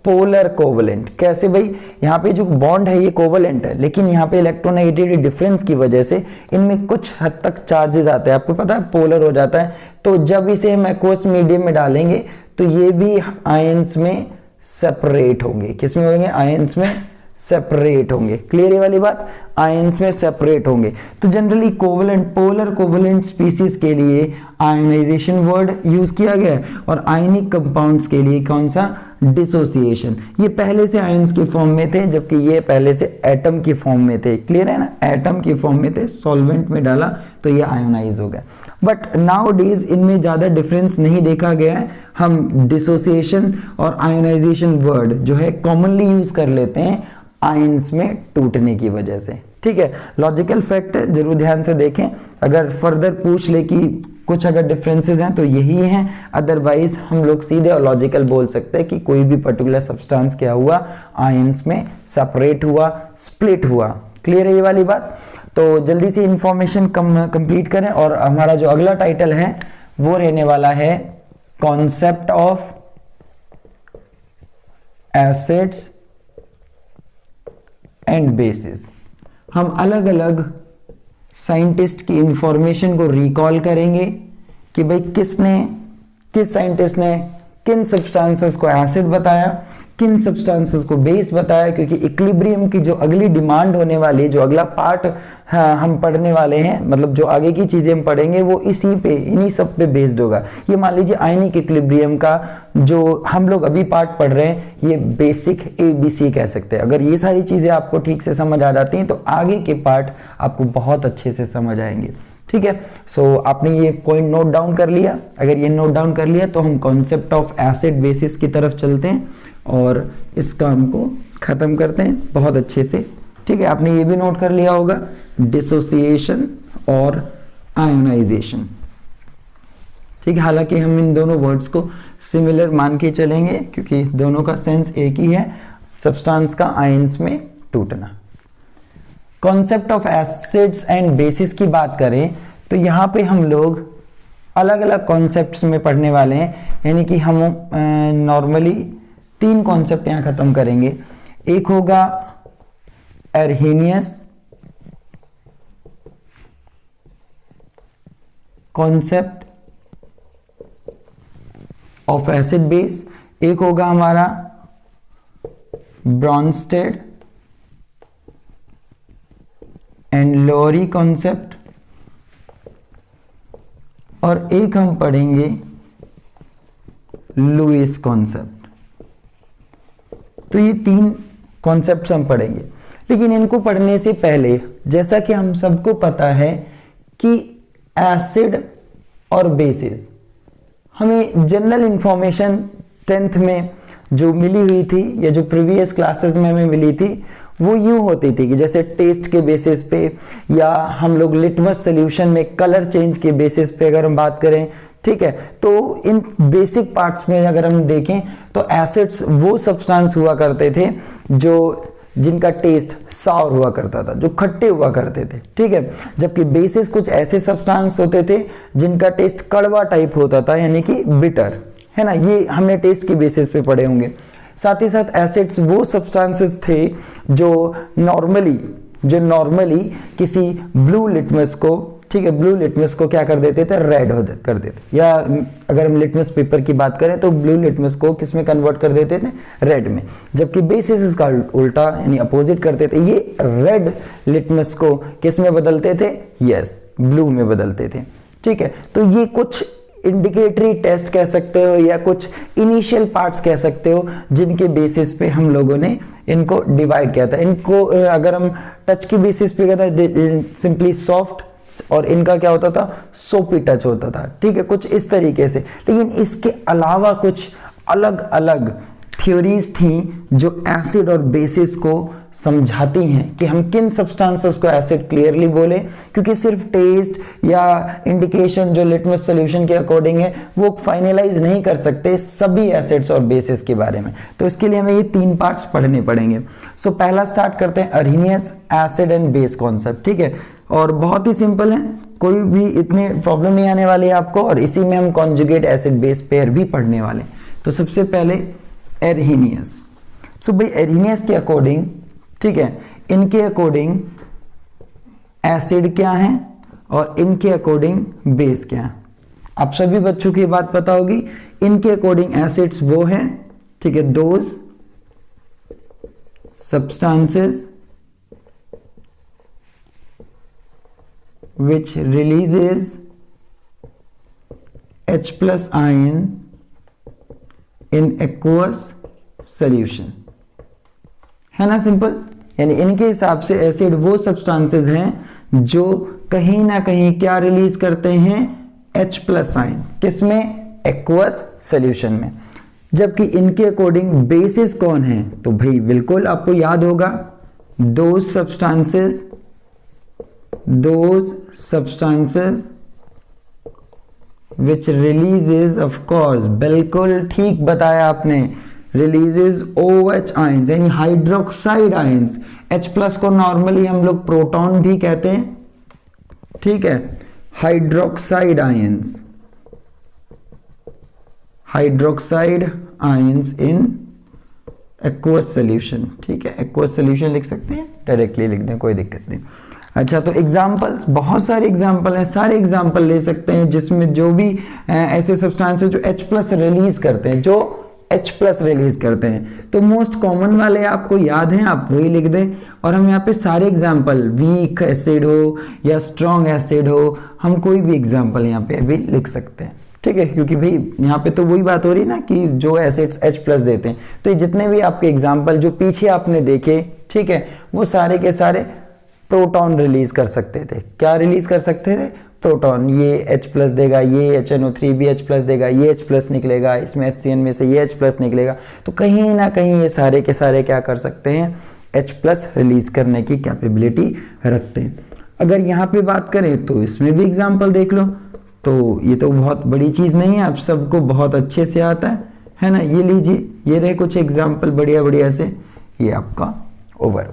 पोलर कोवलेंट। कैसे भाई, यहाँ पे जो बॉन्ड है ये कोवलेंट है, लेकिन यहाँ पे इलेक्ट्रोनेगेटिविटी डिफरेंस की वजह से इनमें कुछ हद तक चार्जेस आते हैं, आपको पता है, पोलर हो जाता है। तो जब इसे हम एक्वस मीडियम में डालेंगे तो ये भी आयंस में सेपरेट होंगे, किसमें होंगे, आयंस में सेपरेट होंगे। क्लियर है वाली बात, आयंस में सेपरेट होंगे। तो generally covalent, polar covalent species के लिए आयनाइजेशन वर्ड यूज किया गया है, और आयनिक कंपाउंड्स के लिए कौन सा, डिसोसिएशन। ये पहले से आयंस की फॉर्म में थे, जबकि ये पहले से एटम की फॉर्म में थे। क्लियर है ना, एटम की फॉर्म में थे, सॉल्वेंट में डाला तो ये आयोनाइज हो गया। बट नाउ डेज इनमें ज्यादा डिफरेंस नहीं देखा गया है। हम डिसोसिएशन और आयोनाइजेशन वर्ड जो है कॉमनली यूज कर लेते हैं आयंस में टूटने की वजह से। ठीक है, लॉजिकल फैक्ट है, जरूर ध्यान से देखें। अगर फर्दर पूछ ले कि कुछ अगर डिफरेंसेस हैं तो यही हैं, अदरवाइज हम लोग सीधे और लॉजिकल बोल सकते हैं कि कोई भी पर्टिकुलर सब्सटेंस क्या हुआ, आयंस में सेपरेट हुआ, स्प्लिट हुआ। क्लियर है ये वाली बात। तो जल्दी से इंफॉर्मेशन कंप्लीट करें, और हमारा जो अगला टाइटल है वो रहने वाला है concept of acids and basis. हम अलग अलग साइंटिस्ट की इंफॉर्मेशन को रिकॉल करेंगे कि भाई किस साइंटिस्ट ने किन सब्सटेंसेस को एसिड बताया, किन सब्सटेंसेस को बेस बताया, क्योंकि इक्विलिब्रियम की जो अगली डिमांड होने वाली है, जो अगला पार्ट हम पढ़ने वाले हैं, मतलब जो आगे की चीजें हम पढ़ेंगे वो इन्हीं सब पे बेस्ड होगा। ये मान लीजिए आयनिक इक्विलिब्रियम का जो हम लोग अभी पार्ट पढ़ रहे हैं, ये बेसिक ABC कह सकते हैं। अगर ये सारी चीजें आपको ठीक से समझ आ जाती हैं तो आगे के पार्ट आपको बहुत अच्छे से समझ आएंगे। ठीक है, सो आपने ये पॉइंट नोट डाउन कर लिया। अगर ये नोट डाउन कर लिया तो हम कॉन्सेप्ट ऑफ एसिड बेसिस की तरफ चलते हैं और इस काम को खत्म करते हैं बहुत अच्छे से। ठीक है, आपने ये भी नोट कर लिया होगा, डिसोसिएशन और आयोनाइजेशन। ठीक है, हालांकि हम इन दोनों वर्ड्स को सिमिलर मान के चलेंगे क्योंकि दोनों का सेंस एक ही है, सब्सटेंस का आयंस में टूटना। Concept of acids and basis की बात करें तो यहाँ पे हम लोग अलग अलग कॉन्सेप्ट्स में पढ़ने वाले हैं, यानी कि हम नॉर्मली 3 कॉन्सेप्ट यहाँ खत्म करेंगे। एक होगा एर्हीनियस कॉन्सेप्ट ऑफ एसिड बेस, एक होगा हमारा ब्रॉन्स्टेड एंड लोरी कॉन्सेप्ट, और एक हम पढ़ेंगे लुईस कॉन्सेप्ट। तो ये 3 कॉन्सेप्ट्स हम पढ़ेंगे, लेकिन इनको पढ़ने से पहले जैसा कि हम सबको पता है कि एसिड और बेसिस, हमें जनरल इंफॉर्मेशन 10th में जो मिली हुई थी या जो प्रीवियस क्लासेस में हमें मिली थी वो यूं होती थी कि जैसे टेस्ट के बेसिस पे या हम लोग लिटमस सॉल्यूशन में कलर चेंज के बेसिस पे अगर हम बात करें, ठीक है, तो इन बेसिक पार्ट्स में अगर हम देखें तो एसिड्स वो सब्सटेंस हुआ करते थे जिनका टेस्ट साउर हुआ करता था, जो खट्टे हुआ करते थे। ठीक है, जबकि बेसिस कुछ ऐसे सब्सटेंस होते थे जिनका टेस्ट कड़वा टाइप होता था, यानी कि बिटर, है ना। ये हमने टेस्ट के बेसिस पे पढ़े होंगे। साथ ही साथ एसिड्स वो सब्सटेंसेस थे जो नॉर्मली किसी ब्लू लिटमस को, ठीक है, ब्लू लिटमस को क्या कर देते थे, रेड कर देते, या अगर हम लिटमस पेपर की बात करें तो ब्लू लिटमस को किस में कन्वर्ट कर देते थे, रेड में। जबकि बेसिस इसका उल्टा यानी अपोजिट करते थे, ये रेड लिटमस को किस में बदलते थे, यस, ब्लू में बदलते थे। ठीक है, तो ये कुछ इंडिकेटरी टेस्ट कह सकते हो या कुछ इनिशियल पार्ट्स कह सकते हो जिनके बेसिस पे हम लोगों ने इनको डिवाइड किया था। इनको अगर हम टच की बेसिस पे कहता है सिंपली सॉफ्ट, और इनका क्या होता था, सोपी टच होता था। ठीक है, कुछ इस तरीके से। लेकिन इसके अलावा कुछ अलग अलग थ्योरीज थी जो एसिड और बेसिस को समझाती हैं कि हम किन सब्सटेंसेस को एसिड क्लियरली बोले, क्योंकि सिर्फ टेस्ट या इंडिकेशन जो लिटमस सॉल्यूशन के अकॉर्डिंग है वो फाइनलाइज नहीं कर सकते सभी एसिड्स और बेसिस के बारे में। तो इसके लिए हमें ये 3 पार्ट्स पढ़ने पड़ेंगे। सो पहला स्टार्ट करते हैं अर्हीनियस एसिड एंड बेस कॉन्सेप्ट। ठीक है, और बहुत ही सिंपल है, कोई भी इतने प्रॉब्लम नहीं आने वाली है आपको, और इसी में हम कॉन्जुगेट एसिड बेस पेयर भी पढ़ने वाले। तो सबसे पहले एर्हीनियस। सो भाई एर्हीनियस के अकॉर्डिंग, ठीक है, इनके अकॉर्डिंग एसिड क्या है और इनके अकॉर्डिंग बेस क्या है। आप सभी बच्चों की बात पता होगी, इनके अकॉर्डिंग एसिड्स वो हैं, ठीक है, those substances which releases H+ ion in aqueous solution, है ना, सिंपल। यानी इनके हिसाब से एसिड वो सब्सटेंसेस हैं जो कहीं ना कहीं क्या रिलीज करते हैं, H+ आयन, किसमें, एक्वस सॉल्यूशन में। जबकि इनके अकॉर्डिंग बेसिस कौन है, तो भाई बिल्कुल आपको याद होगा, those substances which releases, of course, बिल्कुल ठीक बताया आपने, releases OH ions यानी हाइड्रोक्साइड आयंस। H+ को नॉर्मली हम लोग प्रोटॉन भी कहते हैं, ठीक है, hydroxide ions, hydroxide ions in aqueous solution, ठीक है, एक्वस सोल्यूशन लिख सकते हैं, डायरेक्टली लिख दें, कोई दिक्कत नहीं। अच्छा, तो एग्जाम्पल्स, बहुत सारे एग्जाम्पल हैं, सारे एग्जाम्पल ले सकते हैं जिसमें जो भी ऐसे सब्सटेंसेस जो H+ रिलीज करते हैं, जो H+ रिलीज करते हैं, तो मोस्ट कॉमन वाले आपको याद हैं, आप वही लिख दें। और हम यहाँ पे सारे एग्जाम्पल, वीक एसिड हो या स्ट्रॉन्ग एसिड हो, हम कोई भी एग्जाम्पल यहाँ पे भी लिख सकते हैं, ठीक है, क्योंकि भाई यहाँ पे तो वही बात हो रही है ना कि जो एसिड्स H+ देते हैं, तो ये जितने भी आपके एग्जाम्पल जो पीछे आपने देखे, ठीक है, वो सारे के सारे प्रोटॉन रिलीज कर सकते थे। क्या रिलीज कर सकते थे? प्रोटॉन। ये H+ देगा, ये HNO3 भी H+ देगा, ये H+ निकलेगा, इसमें HCN में से ये H+ निकलेगा, तो कहीं ना कहीं ये सारे के सारे क्या कर सकते हैं? H+ रिलीज करने की कैपेबिलिटी रखते हैं। अगर यहाँ पे बात करें तो इसमें भी एग्जाम्पल देख लो, तो ये तो बहुत बड़ी चीज नहीं है, आप सबको बहुत अच्छे से आता है ना। ये लीजिए, ये रहे कुछ एग्जाम्पल बढ़िया बढ़िया से, ये आपका ओवर।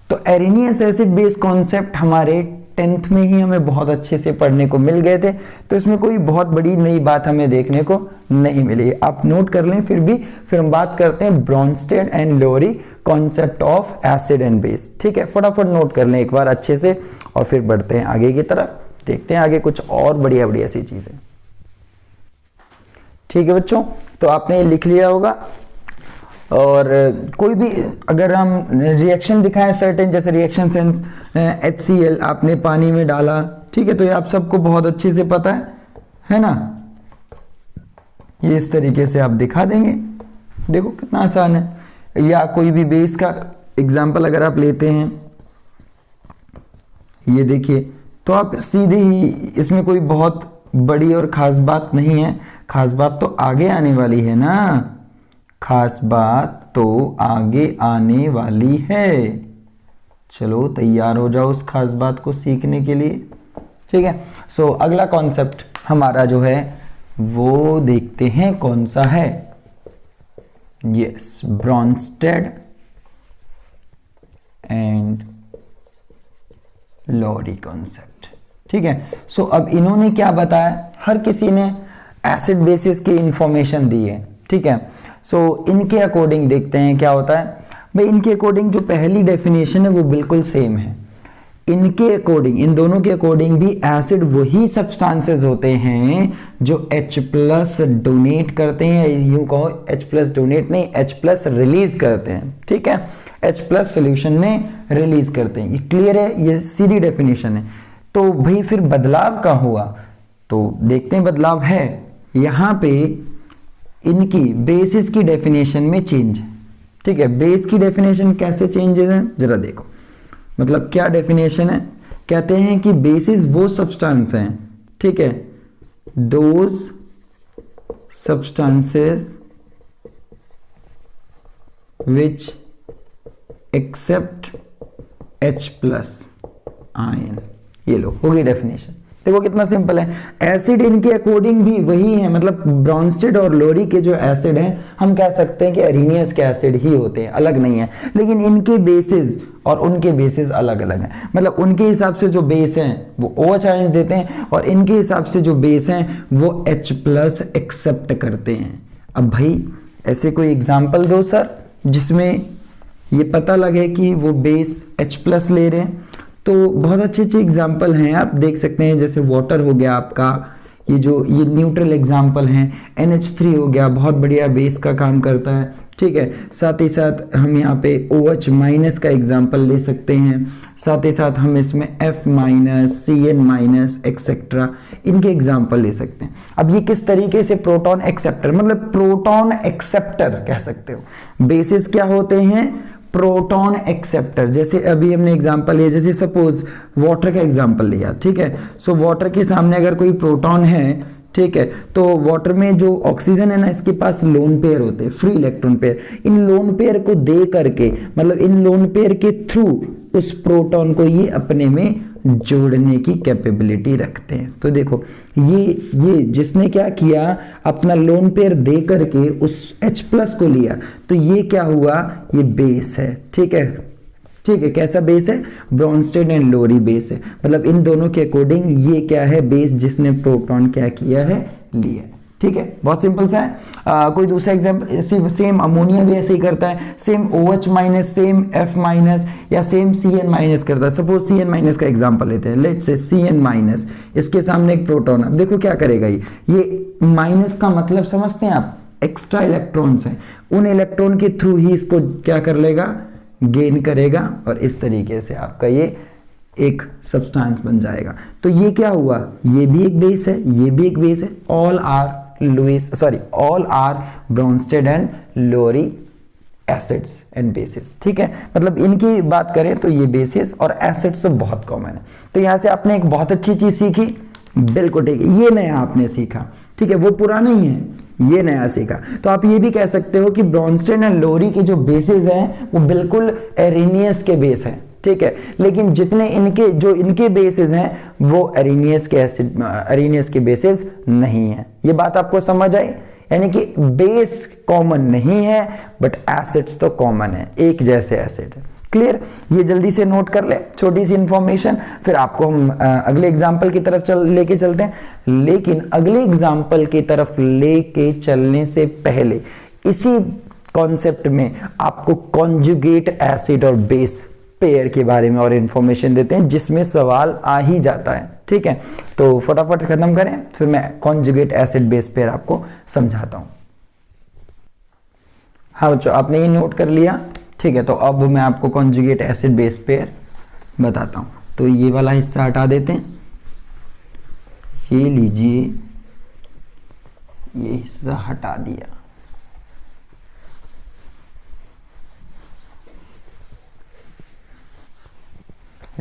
तो एरिनियस एसिड बेस कॉन्सेप्ट हमारे 10th में ही हमें बहुत अच्छे से पढ़ने को मिल गए थे, तो इसमें कोई बहुत बड़ी नई बात हमें देखने को नहीं मिली, आप नोट कर लें। फिर हम बात करते हैं Bronsted and Lowry concept of acid and base, ठीक है, फटाफट नोट कर लें एक बार अच्छे से, और फिर बढ़ते हैं आगे की तरफ, देखते हैं आगे कुछ और बढ़िया बढ़िया सी चीजें। ठीक है बच्चों, तो आपने लिख लिया होगा। और कोई भी अगर हम रिएक्शन दिखाएं सर्टेन, जैसे रिएक्शन सेंस HCl आपने पानी में डाला, ठीक है, तो ये आप सबको बहुत अच्छे से पता है ना। ये इस तरीके से आप दिखा देंगे, देखो कितना आसान है। या कोई भी बेस का एग्जांपल अगर आप लेते हैं, ये देखिए, तो आप सीधे ही, इसमें कोई बहुत बड़ी और खास बात नहीं है, खास बात तो आगे आने वाली है ना, खास बात तो आगे आने वाली है। चलो तैयार हो जाओ उस खास बात को सीखने के लिए, ठीक है। सो अगला कॉन्सेप्ट हमारा जो है वो देखते हैं कौन सा है। Yes, Bronsted and Lowry concept, ठीक है। सो अब इन्होंने क्या बताया, हर किसी ने एसिड बेसिस की इंफॉर्मेशन दी है, ठीक है। सो इनके अकॉर्डिंग देखते हैं क्या होता है भाई। इनके अकॉर्डिंग जो पहली डेफिनेशन है वो बिल्कुल सेम है। इनके अकॉर्डिंग, इन दोनों के अकॉर्डिंग भी एसिड वही सब्सटेंसेस होते हैं जो H+ डोनेट करते हैं, यूं कहो H+ डोनेट नहीं, H+ रिलीज करते हैं, ठीक है, H+ सॉल्यूशन में रिलीज करते हैं। ये क्लियर है, ये सीधी डेफिनेशन है। तो भाई फिर बदलाव का हुआ, तो देखते हैं बदलाव है यहां पे इनकी बेसिस की डेफिनेशन में चेंज, ठीक है। बेस की डेफिनेशन कैसे चेंजेस है जरा देखो, मतलब क्या डेफिनेशन है, कहते हैं कि बेसिस वो सब्सटेंस हैं, ठीक है, those substances which accept H+ ion. ये लो, होगी डेफिनेशन। देखो कितना सिंपल है। एसिड इनके अकॉर्डिंग भी वही है, मतलब ब्रॉन्स्टेड और लोरी के जो एसिड हैं हम कह सकते हैं कि एरिनियस के एसिड ही होते हैं, अलग नहीं है। लेकिन इनके बेसिस और उनके बेसिस अलग अलग हैं, मतलब उनके हिसाब से जो बेस हैं वो OH आयन देते हैं और इनके हिसाब से जो बेस हैं वो H+ एक्सेप्ट करते हैं। अब भाई ऐसे कोई एग्जाम्पल दो सर जिसमें ये पता लगे कि वो बेस H+ ले रहे हैं। तो बहुत अच्छे अच्छे एग्जाम्पल हैं, आप देख सकते हैं, जैसे वाटर हो गया आपका, ये न्यूट्रल एग्जाम्पल हैं। NH3 हो गया, बहुत बढ़िया बेस का काम करता है, ठीक है। साथ ही साथ हम यहाँ पे OH- का एग्जाम्पल ले सकते हैं, साथ ही साथ हम इसमें F-, CN- एक्सेट्रा इनके एग्जाम्पल ले सकते हैं। अब ये किस तरीके से प्रोटॉन एक्सेप्टर, मतलब प्रोटॉन एक्सेप्टर कह सकते हो। बेसिस क्या होते हैं? Proton acceptor. जैसे अभी हमने एग्जांपल लिया, जैसे सपोज वाटर का एग्जांपल लिया, ठीक है। सो वाटर के सामने अगर कोई प्रोटॉन है, ठीक है, तो वाटर में जो ऑक्सीजन है ना, इसके पास लोन पेयर होते हैं, फ्री इलेक्ट्रॉन पेयर। इन लोन पेयर को दे करके, मतलब इन लोन पेयर के थ्रू उस प्रोटॉन को ये अपने में जोड़ने की कैपेबिलिटी रखते हैं। तो देखो ये जिसने क्या किया, अपना लोन पेयर दे करके उस H+ को लिया, तो ये क्या हुआ, ये बेस है, ठीक है, ठीक है। कैसा बेस है? ब्रॉन्स्टेड एंड लोरी बेस है, मतलब इन दोनों के अकॉर्डिंग ये क्या है, बेस जिसने प्रोटॉन क्या किया है, लिया है, ठीक है, बहुत सिंपल सा है। कोई दूसरा एग्जाम्पल, सेम अमोनिया भी ऐसे ही करता है, same OH minus, same F minus या सेम Cn माइनस करता है। सपोज Cn माइनस का एग्जाम्पल लेते हैं, लेट्स से Cn माइनस, इसके सामने एक प्रोटॉन है, देखो क्या करेगा ये माइनस का मतलब समझते हैं आप, एक्स्ट्रा इलेक्ट्रॉन्स हैं, उन इलेक्ट्रॉन के थ्रू ही इसको क्या कर लेगा, गेन करेगा, और इस तरीके से आपका ये एक सब्सटेंस बन जाएगा। तो ये क्या हुआ, ये भी एक बेस है, ये भी एक बेस है, all are Bronsted and Lowry acids and bases. ठीक है, मतलब इनकी बात करें तो ये बेसिस और एसिड्स तो बहुत कॉमन है। तो यहां से आपने एक बहुत अच्छी चीज सीखी, बिल्कुल ठीक है, ये नया आपने सीखा, ठीक है, वो पुराना ही है, ये नया सीखा। तो आप ये भी कह सकते हो कि ब्रोंस्टेड एंड लोरी के जो बेसिस हैं वो बिल्कुल एरेनियस के बेस हैं, ठीक है, लेकिन जितने इनके बेसिस हैं वो एरेनियस के बेसिस नहीं है। ये बात आपको समझ आई, यानी कि बेस कॉमन नहीं है बट एसिड्स तो कॉमन है, एक जैसे एसिड है। क्लियर, ये जल्दी से नोट कर ले, छोटी सी इंफॉर्मेशन, फिर आपको हम अगले एग्जाम्पल की तरफ लेके चलते हैं। लेकिन अगले एग्जाम्पल की तरफ लेके चलने से पहले इसी कॉन्सेप्ट में आपको कॉन्जुगेट एसिड और बेस पेयर के बारे में और इंफॉर्मेशन देते हैं, जिसमें सवाल आ ही जाता है। ठीक है, तो फटाफट खत्म करें, फिर मैं कॉन्जुगेट एसिड बेस पेयर आपको समझाता हूं। हाँ बच्चों, आपने ये नोट कर लिया, ठीक है, तो अब मैं आपको कॉन्जुगेट एसिड बेस पेयर बताता हूं। तो ये वाला हिस्सा हटा देते हैं, ये लीजिए, ये हिस्सा हटा दिया।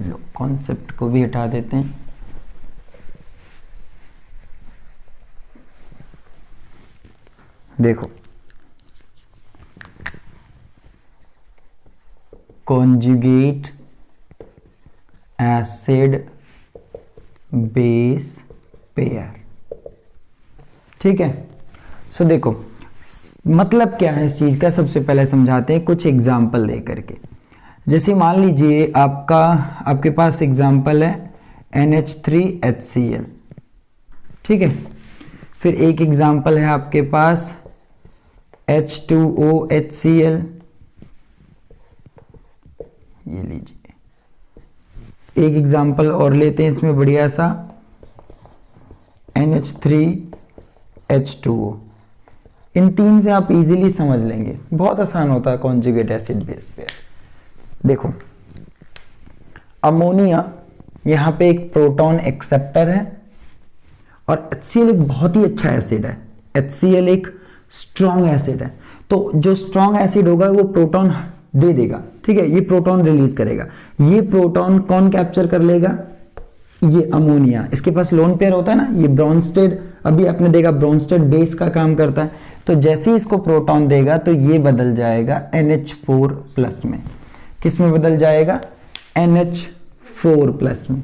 लो, कॉन्सेप्ट को भी हटा देते हैं। देखो, कॉन्जुगेट एसिड बेस पेयर, ठीक है। सो देखो मतलब क्या है इस चीज का, सबसे पहले समझाते हैं कुछ एग्जाम्पल दे करके। जैसे मान लीजिए आपके पास एग्जाम्पल है NH3HCl, ठीक है, फिर एक एग्जाम्पल है आपके पास H2OHCl, ये लीजिए, एक एग्जाम्पल और लेते हैं इसमें बढ़िया सा, NH3H2O। इन तीन से आप इजीली समझ लेंगे, बहुत आसान होता है कॉन्जुगेट एसिड बेस पेयर। देखो, अमोनिया यहां पे एक प्रोटॉन एक्सेप्टर है और HCl एक बहुत ही अच्छा एसिड है। HCl एक स्ट्रॉन्ग एसिड है, तो जो स्ट्रॉन्ग एसिड होगा वो प्रोटॉन दे देगा, ठीक है, ये प्रोटॉन रिलीज करेगा। ये प्रोटॉन कौन कैप्चर कर लेगा, ये अमोनिया। इसके पास लोन पेयर होता है ना, ये ब्रोंस्टेड, अभी आपने देखा ब्रोंस्टेड बेस का काम करता है। तो जैसे ही इसको प्रोटॉन देगा तो ये बदल जाएगा NH4+ में। किस में बदल जाएगा, NH4+ में,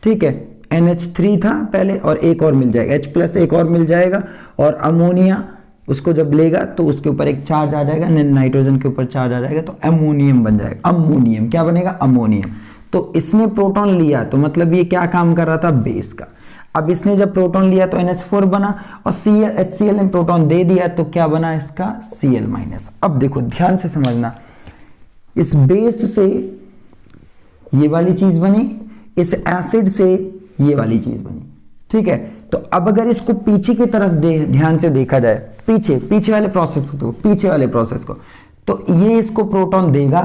ठीक है। NH3 था पहले और एक और मिल जाएगा, H+ एक और मिल जाएगा, और अमोनिया उसको जब लेगा तो उसके ऊपर एक चार्ज आ जाएगा, नाइट्रोजन के ऊपर चार्ज आ जाएगा, तो अमोनियम बन जाएगा। अमोनियम क्या बनेगा, अमोनियम। तो इसने प्रोटॉन लिया तो मतलब ये क्या काम कर रहा था, बेस का। अब इसने जब प्रोटॉन लिया तो NH4 बना, और HCl ने प्रोटॉन दे दिया तो क्या बना इसका, Cl-। अब देखो ध्यान से समझना, इस बेस से ये वाली चीज बनी, इस एसिड से ये वाली चीज बनी, ठीक है। तो अब अगर इसको पीछे की तरफ ध्यान से देखा जाए, पीछे वाले प्रोसेस को, तो ये इसको प्रोटॉन देगा।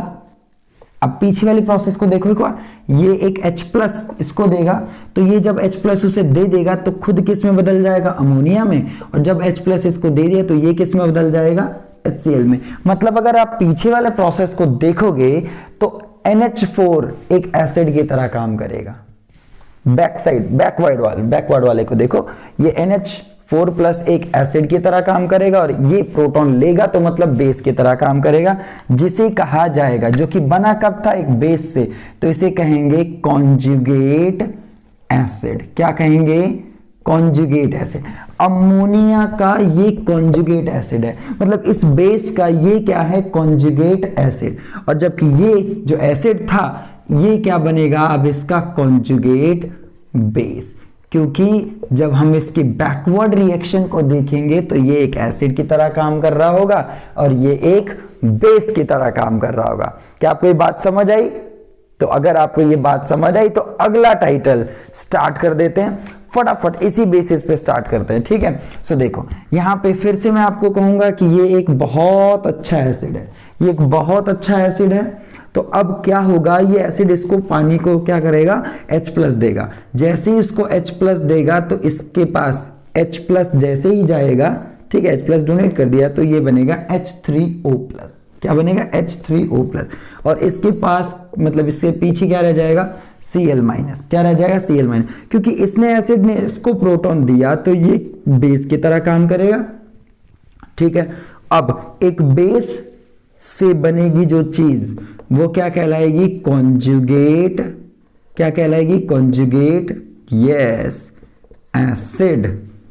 अब पीछे वाली प्रोसेस को देखो एक बार, ये एक H+ इसको देगा, तो ये जब H+ उसे दे देगा तो खुद किस में बदल जाएगा, अमोनिया में, और जब H+ इसको दे दिया तो ये किस में बदल जाएगा, HCl में। मतलब अगर आप पीछे वाले प्रोसेस को देखोगे तो NH4 एक एसिड की तरह काम करेगा। बैकवर्ड वाले को देखो, ये NH4+ एक एसिड की तरह काम करेगा, और ये प्रोटॉन लेगा तो मतलब बेस की तरह काम करेगा, जिसे कहा जाएगा, जो कि बना कब था, एक बेस से, तो इसे कहेंगे कॉन्जुगेट एसिड। क्या कहेंगे, कॉन्जुगेट एसिड। अमोनिया का ये कॉन्जुगेट एसिड है, मतलब इस बेस का ये क्या है, कॉन्जुगेट एसिड। और जबकि ये जो एसिड था ये क्या बनेगा, अब इसका कॉन्जुगेट बेस। क्योंकि जब हम इसकी बैकवर्ड रिएक्शन को देखेंगे तो ये एक एसिड की तरह काम कर रहा होगा और ये एक बेस की तरह काम कर रहा होगा। क्या आपको ये बात समझ आई? तो अगर आपको ये बात समझ आई तो अगला टाइटल स्टार्ट कर देते हैं, फटाफट इसी बेसिस पे स्टार्ट करते हैं, ठीक है। सो देखो यहां पे फिर से मैं आपको कहूंगा कि ये एक बहुत अच्छा एसिड है, ये एक बहुत अच्छा एसिड है। तो अब क्या होगा, ये एसिड इसको पानी को क्या करेगा, H+ देगा। जैसे ही इसको H+ देगा तो इसके पास H+ जैसे ही जाएगा, ठीक है, H+ डोनेट कर दिया तो ये बनेगा H3O+। क्या बनेगा, H3O+। और इसके पास मतलब इससे पीछे क्या रह जाएगा, Cl-। क्या रह जाएगा, Cl-। क्योंकि इसने एसिड ने इसको प्रोटॉन दिया तो ये बेस की तरह काम करेगा, ठीक है। अब एक बेस से बनेगी जो चीज वो क्या कहलाएगी, कॉन्जुगेट। क्या कहलाएगी, कॉन्जुगेट, यस, एसिड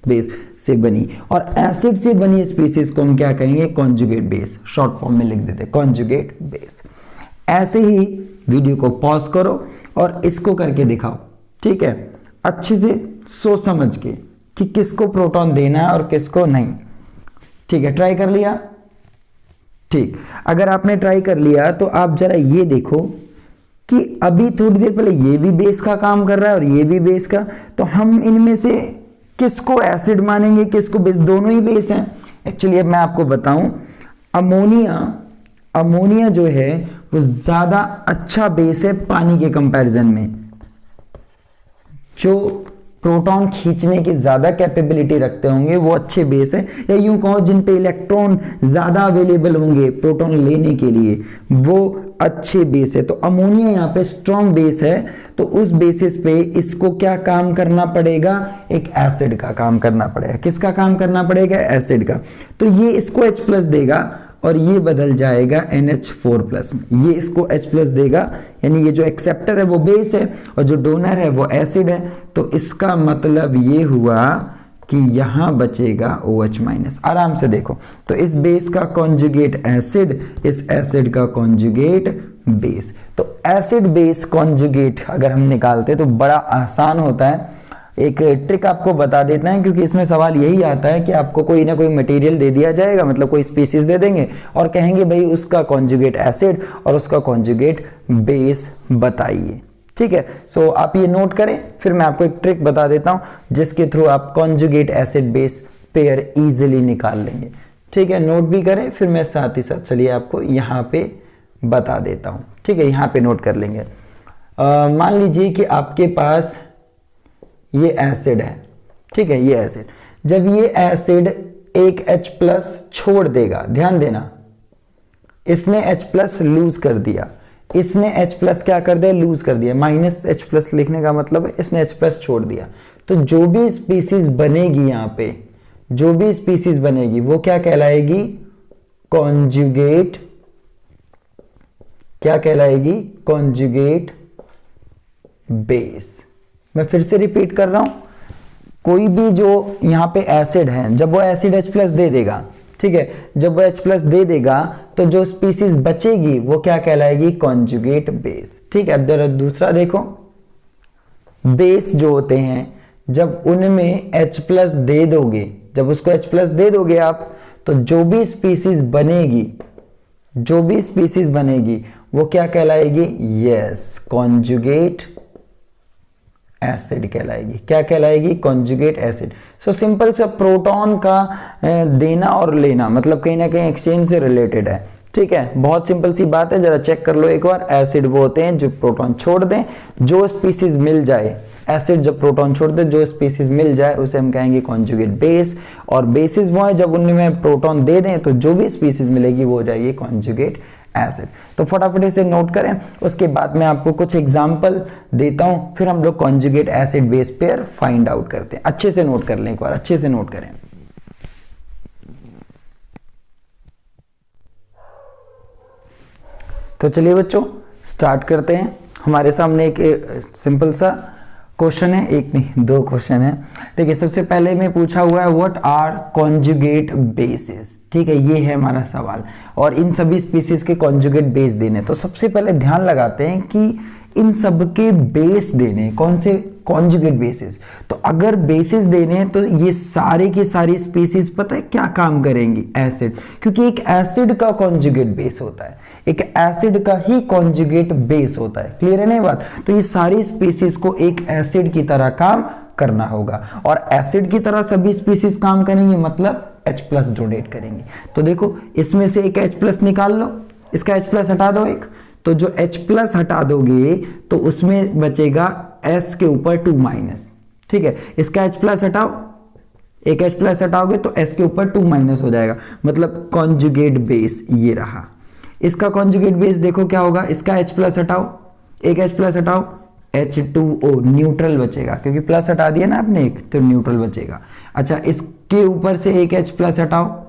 बेस से बनी। और एसिड से बनी स्पीसीज को हम क्या कहेंगे, कॉन्जुगेट बेस, शॉर्ट फॉर्म में लिख देते हैं कॉन्जुगेट बेस। ऐसे ही वीडियो को पॉज करो और इसको करके दिखाओ, ठीक है, अच्छे से सोच समझ के कि किसको प्रोटॉन देना है और किसको नहीं, ठीक है। ट्राई कर लिया, ठीक। अगर आपने ट्राई कर लिया तो आप जरा ये देखो कि अभी थोड़ी देर पहले ये भी बेस का काम कर रहा है और ये भी बेस का, तो हम इनमें से किसको एसिड मानेंगे, किसको बेस? दोनों ही बेस हैं। एक्चुअली अब मैं आपको बताऊं, अमोनिया जो है वो ज्यादा अच्छा बेस है पानी के कंपैरिजन में। जो प्रोटॉन खींचने की ज्यादा कैपेबिलिटी रखते होंगे वो अच्छे बेस है, या यूं कहो जिन पे इलेक्ट्रॉन ज्यादा अवेलेबल होंगे प्रोटॉन लेने के लिए वो अच्छे बेस है। तो अमोनिया यहाँ पे स्ट्रॉन्ग बेस है, तो उस बेसिस पे इसको क्या काम करना पड़ेगा, एक एसिड का काम करना पड़ेगा। किसका काम करना पड़ेगा, एसिड का। तो ये इसको H+ देगा और ये बदल जाएगा NH4+ में। ये इसको H+ देगा, यानी ये जो एक्सेप्टर है वो बेस है और जो डोनर है वो एसिड है। तो इसका मतलब ये हुआ कि यहां बचेगा OH-। आराम से देखो, तो इस बेस का कॉन्जुगेट एसिड, इस एसिड का कॉन्जुगेट बेस। तो एसिड बेस कॉन्जुगेट अगर हम निकालते तो बड़ा आसान होता है। एक ट्रिक आपको बता देते हैं, क्योंकि इसमें सवाल यही आता है कि आपको कोई ना कोई मटेरियल दे दिया जाएगा, मतलब कोई स्पीसीज दे देंगे और कहेंगे भाई उसका कॉन्जुगेट एसिड और उसका कॉन्जुगेट बेस बताइए, ठीक है। सो आप ये नोट करें, फिर मैं आपको एक ट्रिक बता देता हूं जिसके थ्रू आप conjugate acid base pair easily निकाल लेंगे, ठीक है। नोट भी करें, फिर मैं साथ ही साथ चलिए आपको यहाँ पे बता देता हूँ, ठीक है। यहाँ पे नोट कर लेंगे। मान लीजिए कि आपके पास ये एसिड है, ठीक है, ये एसिड। जब ये एसिड एक H+ छोड़ देगा, ध्यान देना, इसने H+ लूज कर दिया, इसने H+ क्या कर दिया, लूज कर दिया। -H+ लिखने का मतलब है इसने H+ छोड़ दिया। तो जो भी स्पीसीज बनेगी यहाँ पे, जो भी स्पीसीज बनेगी वो क्या कहलाएगी, कॉन्जुगेट। क्या कहलाएगी, कॉन्जुगेट बेस। मैं फिर से रिपीट कर रहा हूं, कोई भी जो यहां पे एसिड है, जब वो एसिड H+ दे देगा, ठीक है, जब वो H+ दे देगा तो जो स्पीसीज बचेगी वो क्या कहलाएगी, कॉन्जुगेट बेस, ठीक है। अब जरा दूसरा देखो, बेस जो होते हैं जब उनमें H+ दे दोगे, जब उसको H+ दे दोगे आप, तो जो भी स्पीसीज बनेगी, जो भी स्पीसीज बनेगी वो क्या कहलाएगी, यस, कॉन्जुगेट एसिड कहलाएगी। क्या कहलाएगी, कॉन्जुगेट एसिड। सो सिंपल सा प्रोटॉन का देना और लेना मतलब कहीं ना कहीं एक्सचेंज से रिलेटेड है, ठीक है। बहुत सिंपल सी बात है, जरा चेक कर लो एक बार। एसिड वो होते हैं जो प्रोटॉन छोड़ दें, जो स्पीसीज मिल जाए, एसिड जब प्रोटॉन छोड़ दे, जो स्पीसीज मिल जाए उसे हम कहेंगे कॉन्जुगेट बेस। और बेसिस वो है जब उनमें प्रोटॉन दे दें तो जो भी स्पीसीज मिलेगी वो हो जाएगी कॉन्जुगेट एसिड। तो फटाफट इसे नोट करें, उसके बाद मैं आपको कुछ एग्जांपल देता हूं, फिर हम लोग conjugate acid base pair find out करते हैं। अच्छे से नोट कर लें एक बार, अच्छे से नोट करें। तो चलिए बच्चों स्टार्ट करते हैं। हमारे सामने एक सिंपल सा क्वेश्चन है, एक नहीं दो क्वेश्चन है। देखिए सबसे पहले में पूछा हुआ है व्हाट आर कॉन्जुगेट बेसिस, ठीक है, ये है हमारा सवाल। और इन सभी स्पीसीज के कॉन्जुगेट बेस देने, तो सबसे पहले ध्यान लगाते हैं कि इन सब के बेस देने, कौन से कॉन्जुगेट बेसिस। तो अगर बेसिस देने हैं तो ये सारे की सारी स्पीसीज पता है क्या काम करेंगी, एसिड, क्योंकि एक एसिड का कॉन्जुगेट बेस होता है, एक एसिड का ही कॉन्जुगेट बेस होता है। क्लियर है ना बात? तो ये सारी स्पीसीज को एक एसिड की तरह काम करना होगा, और एसिड की तरह सभी स्पीसीज काम करेंगी, मतलब H+ डोनेट करेंगी। तो देखो इसमें से एक H+ निकाल लो, इसका H+ हटा दो एक, तो जो H+ हटा दोगे तो उसमें बचेगा S के ऊपर 2-, ठीक है। इसका H+ हटाओ, एक H+ हटाओगे तो S के ऊपर 2- हो जाएगा, मतलब कॉन्जुगेट बेस ये रहा। इसका कॉन्जुगेट बेस देखो क्या होगा, इसका H+ हटाओ, एक H+ हटाओ, H2O न्यूट्रल बचेगा, क्योंकि प्लस हटा दिया ना आपने एक, तो न्यूट्रल बचेगा। अच्छा, इसके ऊपर से एक H+ हटाओ,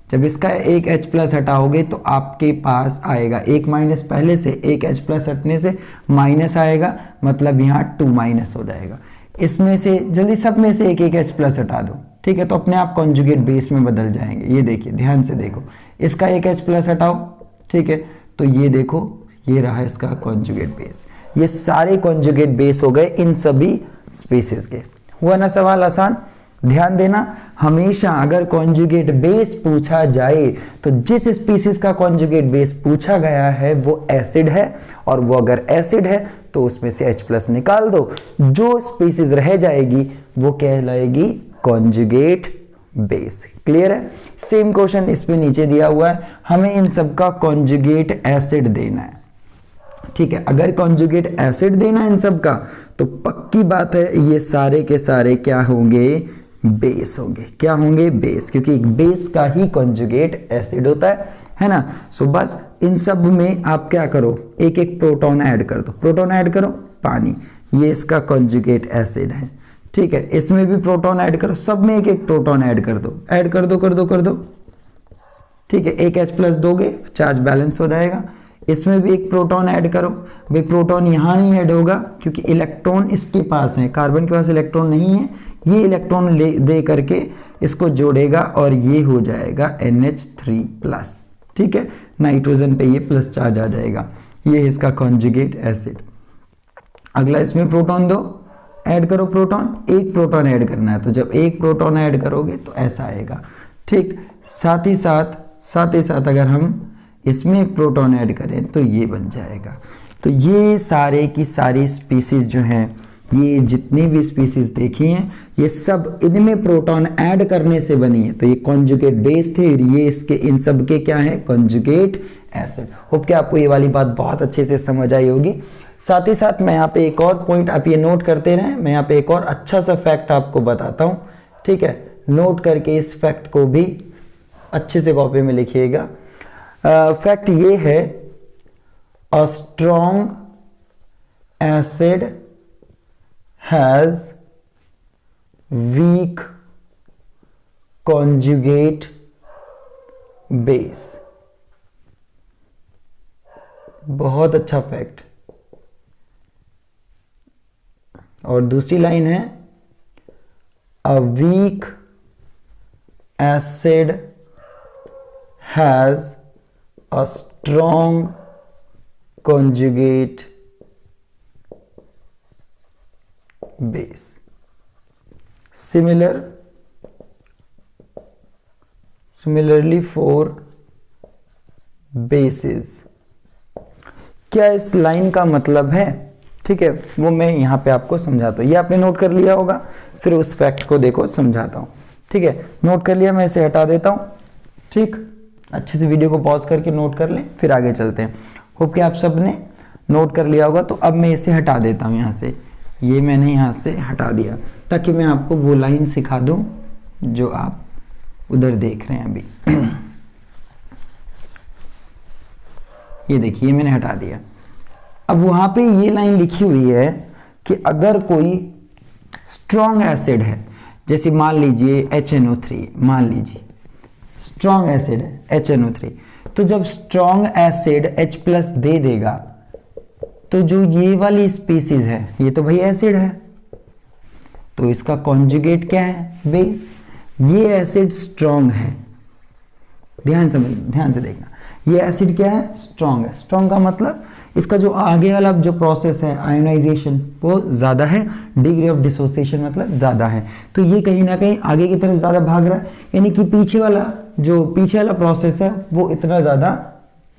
जब इसका एक H+ हटाओगे तो आपके पास आएगा एक माइनस, पहले से एक H+ हटने से माइनस आएगा, मतलब यहाँ 2- हो जाएगा। इसमें से जल्दी सब में से एक एक H+ हटा दो, ठीक है, तो अपने आप कॉन्जुगेट बेस में बदल जाएंगे। ये देखिए ध्यान से देखो, इसका एक H+ हटाओ, ठीक है, तो ये देखो ये रहा इसका कॉन्जुगेट बेस। ये सारे कॉन्जुगेट बेस हो गए इन सभी स्पीसीज के। हुआ ना सवाल आसान? ध्यान देना, हमेशा अगर कॉन्जुगेट बेस पूछा जाए तो जिस स्पीसीज का कॉन्जुगेट बेस पूछा गया है वो एसिड है, और वो अगर एसिड है तो उसमें से H+ निकाल दो, जो स्पीसीज रह जाएगी वो कहलाएगी कॉन्जुगेट बेस। क्लियर है? सेम क्वेश्चन इस पे नीचे दिया हुआ है, हमें इन सब का कॉन्जुगेट एसिड देना है, ठीक है। अगर कॉन्जुगेट एसिड देना है इन सब का तो पक्की बात है ये सारे के सारे क्या होंगे, बेस होंगे। क्या होंगे? बेस, क्योंकि एक बेस का ही कॉन्जुगेट एसिड होता है ना। सो बस इन सब में आप क्या करो, एक एक प्रोटॉन ऐड कर दो, प्रोटॉन ऐड करो, पानी, ये इसका कॉन्जुगेट एसिड है, ठीक है। इसमें भी प्रोटॉन ऐड करो, सब में एक एक प्रोटॉन ऐड कर दो, ऐड कर दो कर दो कर दो, ठीक है। एक H+ दोगे, चार्ज बैलेंस हो जाएगा। इसमें भी एक प्रोटॉन ऐड करो, भाई प्रोटॉन यहाँ नहीं ऐड होगा क्योंकि इलेक्ट्रॉन इसके पास है, कार्बन के पास इलेक्ट्रॉन नहीं है, ये इलेक्ट्रॉन ले दे करके इसको जोड़ेगा और ये हो जाएगा NH3+, ठीक है। नाइट्रोजन पे ये प्लस चार्ज आ जाएगा, ये इसका कॉन्जुगेट एसिड। अगला इसमें प्रोटॉन दो, ऐड करो प्रोटॉन, एक प्रोटॉन ऐड करना है, तो जब एक प्रोटॉन ऐड करोगे तो ऐसा आएगा, ठीक। साथ ही साथ अगर हम इसमें एक प्रोटॉन ऐड करें तो ये बन जाएगा। तो ये सारे की सारी स्पीसीज जो हैं, ये जितनी भी स्पीसीज देखी हैं, ये सब इनमें प्रोटॉन ऐड करने से बनी है। तो ये कॉन्जुगेट बेस थे, ये इसके इन सब के क्या है, कॉन्जुगेट एसिड। होप कि आपको ये वाली बात बहुत अच्छे से समझ आई होगी। साथ ही साथ मैं यहाँ पे एक और पॉइंट, आप ये नोट करते रहें, मैं यहाँ पे एक और अच्छा सा फैक्ट आपको बताता हूँ, ठीक है। नोट करके इस फैक्ट को भी अच्छे से कॉपी में लिखिएगा। फैक्ट ये है, a strong acid has week conjugate base. बहुत अच्छा फैक्ट। और दूसरी लाइन है, a weak acid has a strong conjugate base. Similarly for bases। क्या इस लाइन का मतलब है, ठीक है, वो मैं यहां पे आपको समझाता हूं। ये आपने नोट कर लिया होगा, फिर उस फैक्ट को देखो समझाता हूं, ठीक है। नोट कर लिया, मैं इसे हटा देता हूं, ठीक। अच्छे से वीडियो को पॉज करके नोट कर लें, फिर आगे चलते हैं। होप कि आप सब ने नोट कर लिया होगा। तो अब मैं इसे हटा देता हूं यहाँ से, ये मैंने यहाँ से हटा दिया ताकि मैं आपको वो लाइन सिखा दूं जो आप उधर देख रहे हैं अभी। ये देखिए मैंने हटा दिया। अब वहां पे ये लाइन लिखी हुई है कि अगर कोई स्ट्रॉन्ग एसिड है, जैसे मान लीजिए HNO3, मान लीजिए स्ट्रॉन्ग एसिड है HNO3, तो जब स्ट्रॉन्ग एसिड H+ दे देगा तो जो ये वाली स्पीसीज है, ये तो भाई एसिड है, तो इसका कॉन्जुगेट क्या है, बेस। ये एसिड स्ट्रॉन्ग है, ध्यान से देखना, ये एसिड क्या है, स्ट्रॉन्ग है। स्ट्रॉन्ग का मतलब इसका जो आगे वाला जो प्रोसेस है आयोनाइजेशन वो ज़्यादा है, डिग्री ऑफ डिसोसिएशन मतलब ज़्यादा है, तो ये कहीं ना कहीं आगे की तरफ ज़्यादा भाग रहा है, यानी कि पीछे वाला प्रोसेस है वो इतना ज़्यादा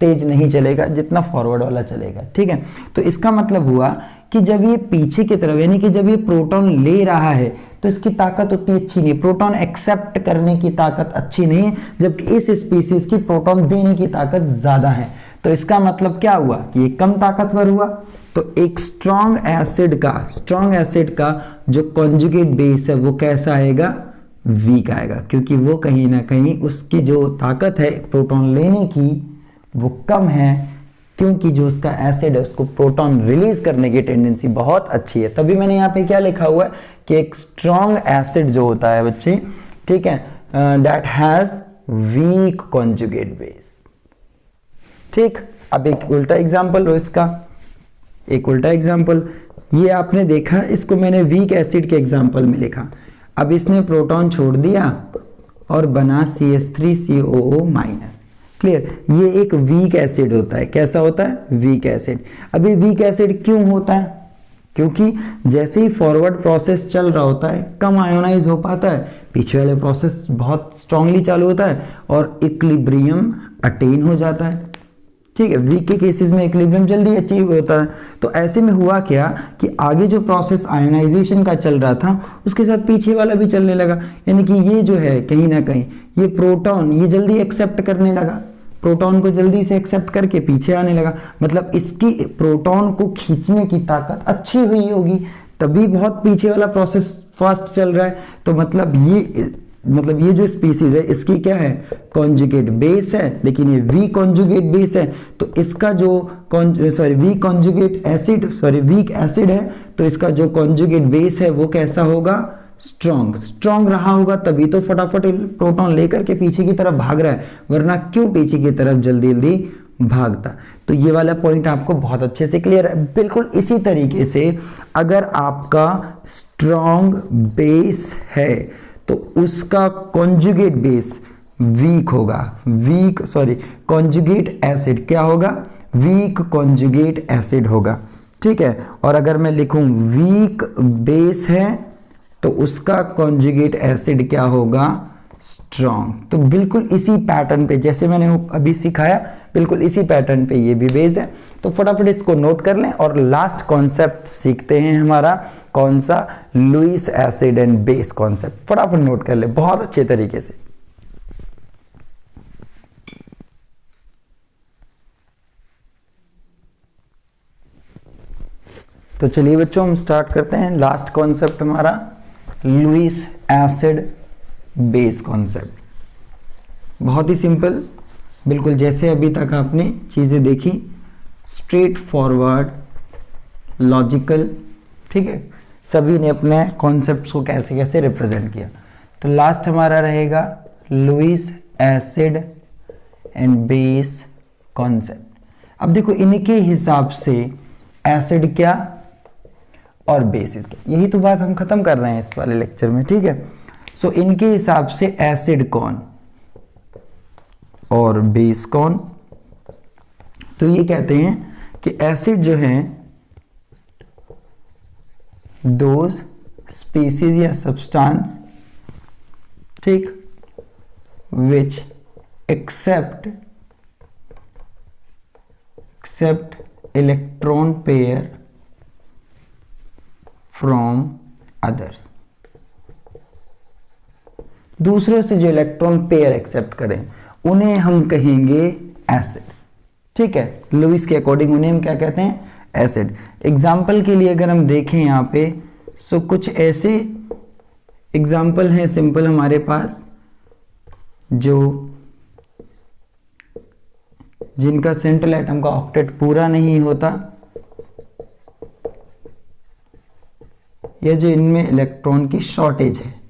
तेज नहीं चलेगा जितना फॉरवर्ड वाला चलेगा। ठीक है, तो इसका मतलब हुआ कि जब ये पीछे की तरफ यानी कि जब ये प्रोटॉन ले रहा है तो इसकी ताकत उतनी अच्छी नहीं, प्रोटॉन एक्सेप्ट करने की ताकत अच्छी नहीं है, जबकि इस स्पीसीज की प्रोटॉन देने की ताकत ज्यादा है। तो इसका मतलब क्या हुआ कि ये कम ताकतवर हुआ। तो एक स्ट्रॉन्ग एसिड का जो कॉन्जुगेट बेस है वो कैसा आएगा, वीक आएगा, क्योंकि वो कहीं ना कहीं उसकी जो ताकत है प्रोटॉन लेने की वो कम है, क्योंकि जो उसका एसिड है उसको प्रोटॉन रिलीज करने की टेंडेंसी बहुत अच्छी है। तभी मैंने यहाँ पे क्या लिखा हुआ है कि एक स्ट्रॉन्ग एसिड जो होता है बच्चे, ठीक है, that has week conjugate base. ठीक, अब एक उल्टा एग्जांपल लो इसका, एक उल्टा एग्जांपल, ये आपने देखा, इसको मैंने वीक एसिड के एग्जांपल में लिखा। अब इसने प्रोटॉन छोड़ दिया और बना CH3COO-। क्लियर, ये एक वीक एसिड होता है। कैसा होता है, वीक एसिड। अभी वीक एसिड क्यों होता है, क्योंकि जैसे ही फॉरवर्ड प्रोसेस चल रहा होता है कम आयोनाइज हो पाता है, पीछे वाले प्रोसेस बहुत स्ट्रांगली चालू होता है और इक्विलिब्रियम अटेन हो जाता है। ठीक है, वीक के केसेस में इक्विलिब्रियम जल्दी अचीव होता है। तो ऐसे में हुआ क्या कि आगे जो प्रोसेस आयोनाइजेशन का चल रहा था उसके साथ पीछे वाला भी चलने लगा, यानी कि ये जो है कहीं ना कहीं ये प्रोटॉन ये जल्दी एक्सेप्ट करने लगा, प्रोटॉन को जल्दी से एक्सेप्ट करके पीछे आने लगा, मतलब इसकी प्रोटॉन को खींचने की ताकत अच्छी हुई होगी, तभी बहुत पीछे वाला प्रोसेस फास्ट चल रहा है। तो मतलब ये जो स्पीसीज है इसकी क्या है, कॉन्जुगेट बेस है, लेकिन ये वीक कॉन्जुगेट बेस है, तो इसका जो वीक एसिड है तो इसका जो कॉन्जुगेट बेस है वो कैसा होगा, स्ट्रॉन्ग रहा होगा, तभी तो फटाफट प्रोटॉन लेकर के पीछे की तरफ भाग रहा है, वरना क्यों पीछे की तरफ जल्दी जल्दी भागता। तो ये वाला पॉइंट आपको बहुत अच्छे से क्लियर है। बिल्कुल इसी तरीके से अगर आपका स्ट्रॉन्ग बेस है तो उसका कॉन्जुगेट बेस वीक होगा, कॉन्जुगेट एसिड क्या होगा, वीक कॉन्जुगेट एसिड होगा। ठीक है, और अगर मैं लिखूं वीक बेस है तो उसका कॉन्जुगेट एसिड क्या होगा, स्ट्रॉन्ग। तो बिल्कुल इसी पैटर्न पे जैसे मैंने अभी सिखाया, बिल्कुल इसी पैटर्न पे ये भी बेस है। तो फटाफट इसको नोट कर लें और लास्ट कॉन्सेप्ट सीखते हैं हमारा कौन सा, Lewis acid and base concept. फटाफट नोट कर ले बहुत अच्छे तरीके से। तो चलिए बच्चों हम स्टार्ट करते हैं। लास्ट कॉन्सेप्ट हमारा लुईस एसिड बेस कॉन्सेप्ट, बहुत ही सिंपल, बिल्कुल जैसे अभी तक आपने चीजें देखी, स्ट्रेट फॉरवर्ड, लॉजिकल। ठीक है, सभी ने अपने कॉन्सेप्ट्स को कैसे कैसे रिप्रेजेंट किया। तो लास्ट हमारा रहेगा Lewis acid and base concept. अब देखो इनके हिसाब से एसिड क्या और बेसिस क्या, यही तो बात हम खत्म कर रहे हैं इस वाले लेक्चर में। ठीक है, सो इनके हिसाब से एसिड कौन और बेस कौन। तो ये कहते हैं कि एसिड जो है दोज स्पीसीज या सब्सटेंस, ठीक, which accept electron pair from others, दूसरों से जो इलेक्ट्रॉन पेयर एक्सेप्ट करें उन्हें हम कहेंगे एसिड। ठीक है, लुईस के अकॉर्डिंग उन्हें हम क्या कहते हैं, एसिड। एग्जाम्पल के लिए अगर हम देखें यहाँ पे, सो कुछ ऐसे एग्जाम्पल हैं सिंपल हमारे पास जो जिनका सेंट्रल एटम का ऑक्टेट पूरा नहीं होता, या जो इनमें इलेक्ट्रॉन की शॉर्टेज है।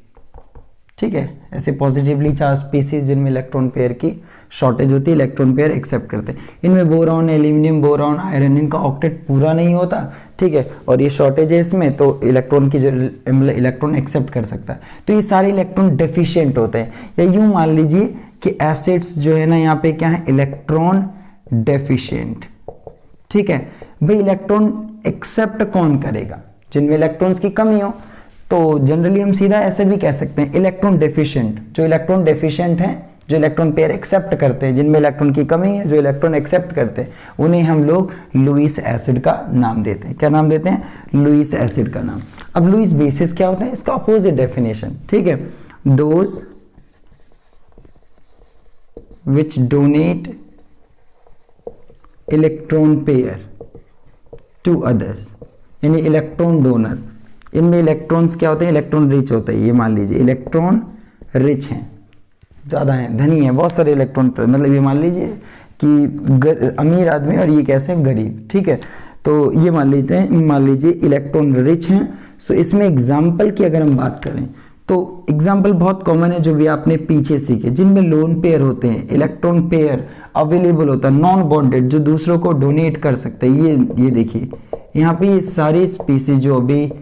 ठीक है, ऐसे पॉजिटिवली चार्ज स्पीसीज जिनमें इलेक्ट्रॉन पेयर की शॉर्टेज होती है, इलेक्ट्रॉन पेयर एक्सेप्ट करते हैं। इनमें बोरॉन, एल्यूमिनियम, बोरॉन, आयरन, इनका ऑक्टेट पूरा नहीं होता। ठीक है, और ये शॉर्टेज है इसमें, तो इलेक्ट्रॉन की जो इलेक्ट्रॉन एक्सेप्ट कर सकता है, तो ये सारे इलेक्ट्रॉन डेफिशिएंट होते हैं। या यूं मान लीजिए कि एसिड्स जो है ना यहाँ पे क्या है, इलेक्ट्रॉन डेफिशिएंट। ठीक है भाई, इलेक्ट्रॉन एक्सेप्ट कौन करेगा? जिनमें इलेक्ट्रॉन्स की कमी हो। तो जनरली हम सीधा ऐसे भी कह सकते हैं इलेक्ट्रॉन डेफिशिएंट, जो इलेक्ट्रॉन डेफिशिएंट हैं, जो इलेक्ट्रॉन पेयर एक्सेप्ट करते हैं, जिनमें इलेक्ट्रॉन की कमी है, जो इलेक्ट्रॉन एक्सेप्ट करते हैं, उन्हें हम लोग लुईस एसिड का नाम देते हैं। क्या नाम देते हैं? लुईस एसिड का नाम। अब लुईस बेसिस क्या होता है? इसका अपोजिट डेफिनेशन, ठीक है, those which donate electron pair to others, यानी इलेक्ट्रॉन डोनर। इनमें इलेक्ट्रॉन्स क्या होते हैं? इलेक्ट्रॉन रिच होता है। ये मान लीजिए इलेक्ट्रॉन रिच हैं, ज़्यादा हैं, धनी हैं, बहुत सारे इलेक्ट्रॉन, मतलब ये मान लीजिए कि अमीर आदमी और ये कैसे हैं? गरीब, ठीक है। तो ये मान लीजिए इलेक्ट्रॉन रिच हैं। सो इसमें एग्जाम्पल की अगर हम बात करें तो एग्जाम्पल बहुत कॉमन है जो भी आपने पीछे सीखे, जिनमें लोन पेयर होते हैं, इलेक्ट्रॉन पेयर अवेलेबल होता है, नॉन बॉन्डेड, जो दूसरों को डोनेट कर सकते हैं। ये देखिए यहाँ पे ये सारी स्पीसीज जो अभी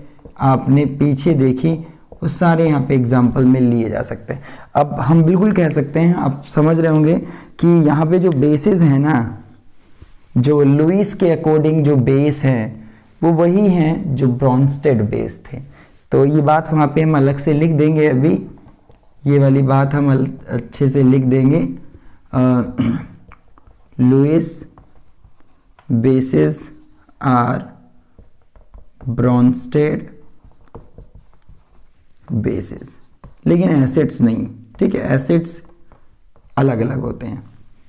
आपने पीछे देखी वो सारे यहाँ पे एग्जाम्पल में लिए जा सकते हैं। अब हम बिल्कुल कह सकते हैं, आप समझ रहे होंगे कि यहाँ पे जो बेसिस है ना, जो लुईस के अकॉर्डिंग जो बेस है वो वही हैं जो ब्रॉन्स्टेड बेस थे। तो ये बात वहाँ पे हम अलग से लिख देंगे, अभी ये वाली बात हम अच्छे से लिख देंगे। Lewis bases are Bronsted bases, लेकिन एसिड्स नहीं, ठीक है, एसिड्स अलग अलग होते हैं,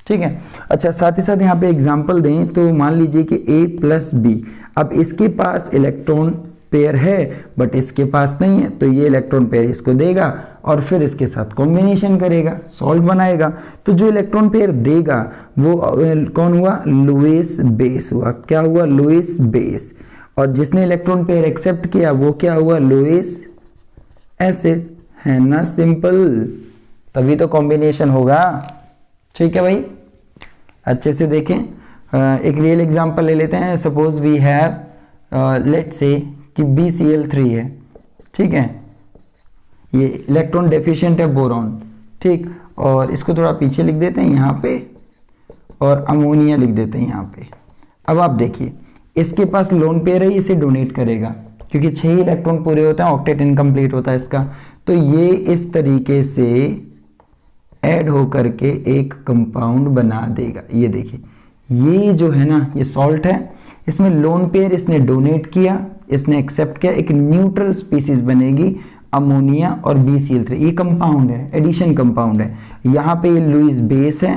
ठीक है। अच्छा, साथ ही साथ यहाँ पे एग्जांपल दें तो मान लीजिए कि A+B, अब इसके पास इलेक्ट्रॉन पेयर है बट इसके पास नहीं है, तो ये इलेक्ट्रॉन पेयर इसको देगा और फिर इसके साथ कॉम्बिनेशन करेगा, सॉल्ट बनाएगा। तो जो इलेक्ट्रॉन पेयर देगा वो कौन हुआ? लुईस बेस हुआ। क्या हुआ? Lewis base. और जिसने इलेक्ट्रॉन पेयर एक्सेप्ट किया वो क्या हुआ? लुईस एसिड, है ना, सिंपल। तभी तो कॉम्बिनेशन होगा, ठीक है भाई। अच्छे से देखें, एक रियल एग्जांपल ले लेते हैं। Suppose we have let's say कि BCl3 है, ठीक है, ये इलेक्ट्रॉन डेफिशिएंट है बोरॉन, ठीक, और इसको थोड़ा पीछे लिख देते हैं यहाँ पे और अमोनिया लिख देते हैं यहाँ पे। अब आप देखिए इसके पास लोन पेयर है, इसे डोनेट करेगा क्योंकि 6 इलेक्ट्रॉन पूरे होते हैं, ऑक्टेट इनकम्प्लीट होता है इसका। तो ये इस तरीके से ऐड होकर के एक कंपाउंड बना देगा। ये देखिए ये जो है ना, ये सॉल्ट है, इसमें लोन पेयर इसने डोनेट किया, इसने एक्सेप्ट किया, एक न्यूट्रल स्पीसीज बनेगी अमोनिया और BCl3। ये कंपाउंड है, एडिशन कंपाउंड है। यहाँ पे ये लुईस बेस है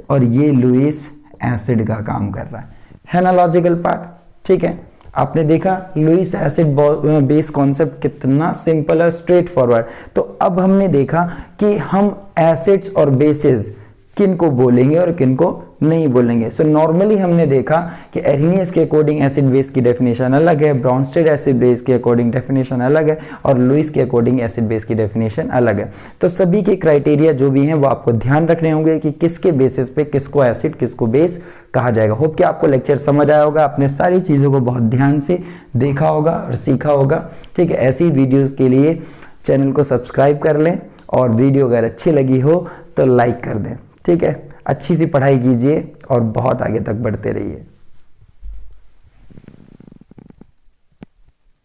और ये लुईस एसिड का काम कर रहा है ना, लॉजिकल पार्ट, ठीक है। आपने देखा लुईस एसिड बेस कॉन्सेप्ट कितना सिंपल है, स्ट्रेट फॉरवर्ड। तो अब हमने देखा कि हम एसिड्स और बेसिस किन को बोलेंगे और किन को नहीं बोलेंगे। सो नॉर्मली हमने देखा कि एर्हेनियस के अकॉर्डिंग एसिड बेस की डेफिनेशन अलग है, ब्रॉन्स्टेड एसिड बेस के अकॉर्डिंग डेफिनेशन अलग है और लुईस के अकॉर्डिंग एसिड बेस की डेफिनेशन अलग है। तो सभी के क्राइटेरिया जो भी हैं वो आपको ध्यान रखने होंगे कि किसके बेसिस पे किसको एसिड किसको बेस कहा जाएगा। होप कि आपको लेक्चर समझ आया होगा, आपने सारी चीज़ों को बहुत ध्यान से देखा होगा और सीखा होगा, ठीक है। ऐसी वीडियोज़ के लिए चैनल को सब्सक्राइब कर लें और वीडियो अगर अच्छी लगी हो तो लाइक कर दें, ठीक है। अच्छी सी पढ़ाई कीजिए और बहुत आगे तक बढ़ते रहिए।